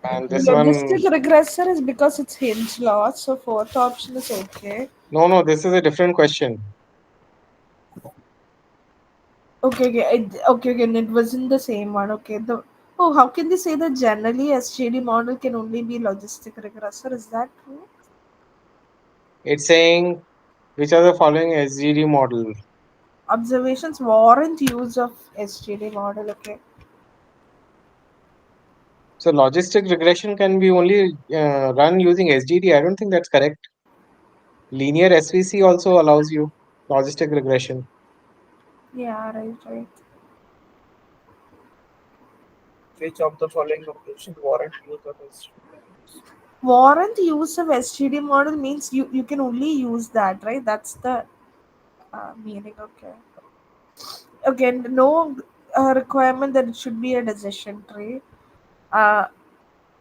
And this Logistic one, regressor is because it's hinge loss, so fourth option is okay. no, this is a different question. Okay, and it wasn't the same one. Okay, how can they say that generally SGD model can only be logistic regressor? Is that true? It's saying which are the following SGD model. Observations warrant use of SGD model. Okay. So logistic regression can be only run using SGD. I don't think that's correct. Linear SVC also allows you logistic regression. Yeah, right. Which of the following operation warrant use of SGD? Warrant use of SGD model means you can only use that, right? That's the meaning. Okay. Again, no requirement that it should be a decision tree. Uh,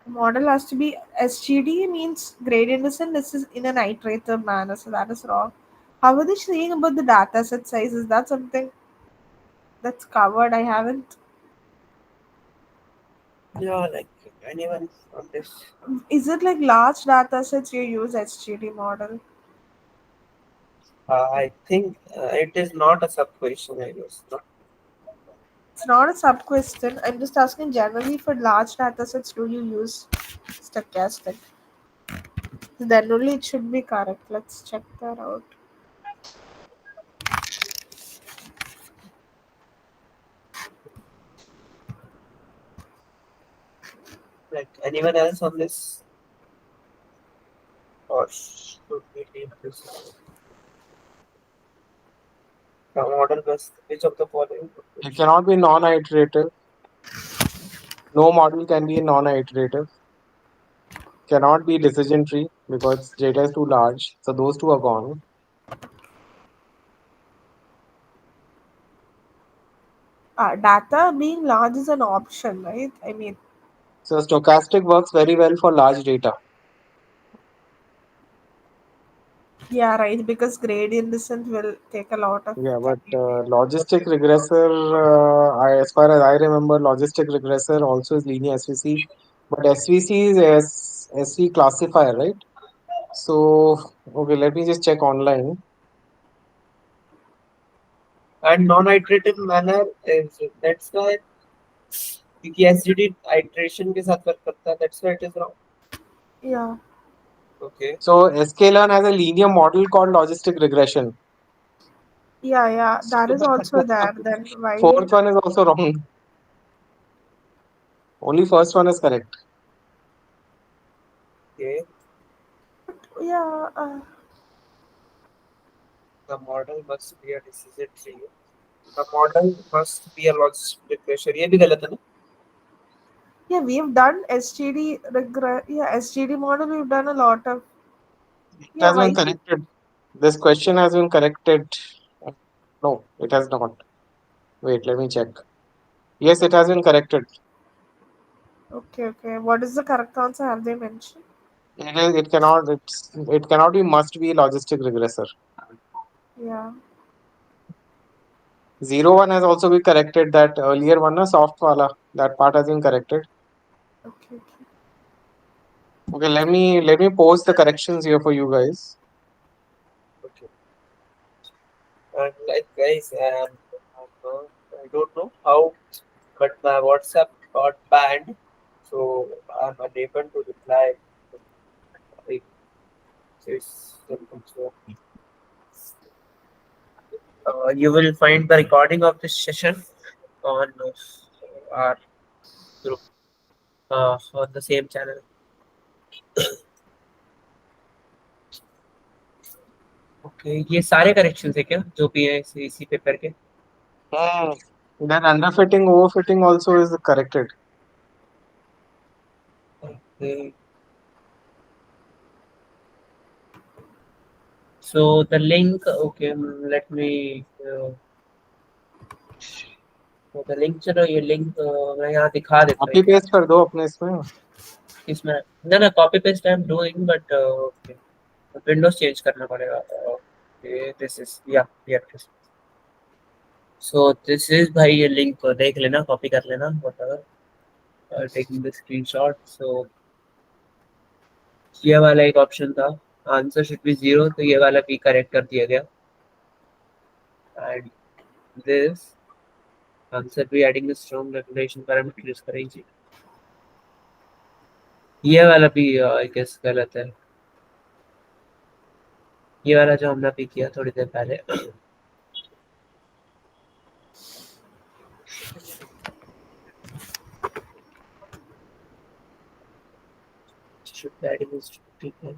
Model has to be SGD means gradient descent. This is in an iterative manner, so that is wrong. How are they saying about the data set size? Is that something that's covered? I haven't. Yeah, like anyone on this. Is it like large data sets you use SGD model? I think it is not a sub question, I guess. No? It's not a sub question. I'm just asking generally for large data sets, do you use stochastic? Then only it should be correct. Let's check that out. Like anyone else on this? Or should we leave this? The model bus, which of the following? It cannot be non-iterative. No model can be non-iterative. Cannot be decision tree because data is too large. So those two are gone. Data being large is an option, right? I mean, So stochastic works very well for large data. yeah, right, because gradient descent will take a lot of Yeah, but computing. logistic regressor, as far as I remember, logistic regressor also is linear SVC, but SVC is SV classifier, right? So, okay, let me just check online. And non-iterative manner is that's why क्योंकि SGD iteration के साथ work करता है, that's why it is wrong. Yeah. Okay. So sklearn has a linear model called logistic regression. Yeah, that is also there. Then why? Fourth one is also wrong. Only first one is correct. Okay. Yeah, The model must be a decision tree. The model must be a logistic regression. ये भी गलत है ना? yeah, we've done SGD SGD model. We've done a lot of. It Yeah, has why? been corrected. This question has been corrected. No, it has not. Wait, let me check. Yes, it has been corrected. Okay. What is the correct answer? Have they mentioned? It cannot be must be logistic regressor. Yeah. 01 has also been corrected. That earlier one, na, soft wala, that part has been corrected. Okay. Okay, let me post the corrections here for you guys. Okay. And like guys, I don't know how, but my WhatsApp got banned, so I'm unable to reply. Like, it's simple. So, you will find the recording of this session on our group on the same channel. Okay, ये सारे corrections है क्या जो भी है इसी paper के? Then underfitting, overfitting also is corrected. Okay. So the link, okay, let me. तो the link चलो ये link मैं यहाँ दिखा देता Copy हूँ paste कर दो अपने इसमें. इसमें ना copy paste I'm doing but okay Windows change करना पड़ेगा. Okay, this is yeah. So this is भाई ये link देख लेना copy कर लेना whatever taking the screenshot. So ये वाला एक ऑप्शन था, आंसर शुड बी 0, तो ये वाला भी करेक्ट कर दिया गया. एंड दिस आंसर भी adding strong regulation parameter use करेंगे. ये वाला भी आई गेस गलत है. ये वाला जो हमने अभी किया थोड़ी देर पहले. should be adding this, ठीक है.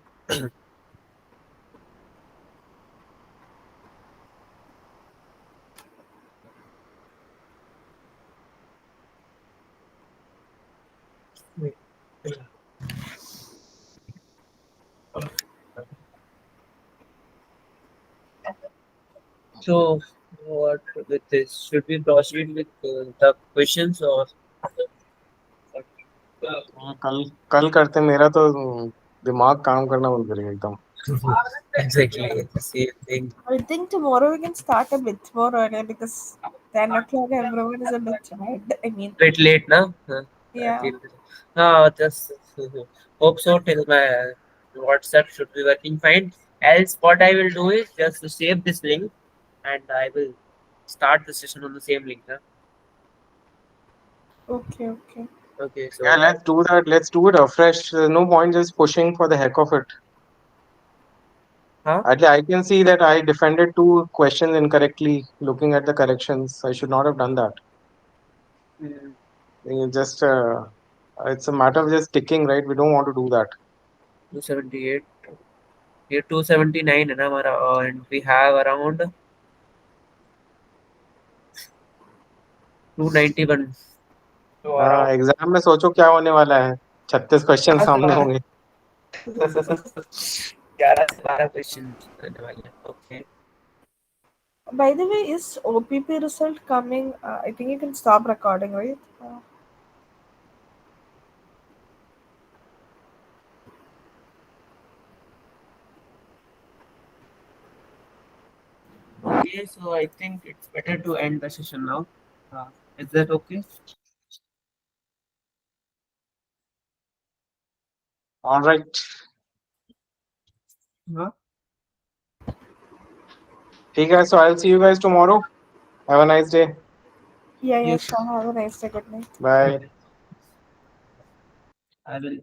So, what with this? Should we proceed with the questions or? कल करते. मेरा तो दिमाग काम करना बंद करेगा एकदम. Exactly the same thing. I think tomorrow we can start a bit more earlier because 10 o'clock everyone is a bit tired. I mean, Bit late, na? yeah. Just hope so. Till my WhatsApp should be working fine. Else, what I will do is just to save this link, and I will start the session on the same link. Na? Okay, okay. Okay, so Yeah, let's do that. Let's do it afresh. There's no point just pushing for the heck of it. Huh? Actually, I can see that I defended 2 questions incorrectly. Looking at the corrections, I should not have done that. Just it's a matter of just ticking, right? We don't want to do that. 278. ये 279 है ना हमारा, and we have around 291. तो हाँ, exam में सोचो क्या होने वाला है. 36 क्वेश्चन सामने होंगे. 11 से 12 क्वेश्चन आने वाले हैं. Okay. By the way, is OPP result coming? I think you can stop recording, right? Okay, so I think it's better to end the session now. Is that okay? All right. Huh? ठीक है. So I'll see you guys tomorrow. Have a nice day. Yeah, Yes. sure. Have a nice day. Good night. Bye. I will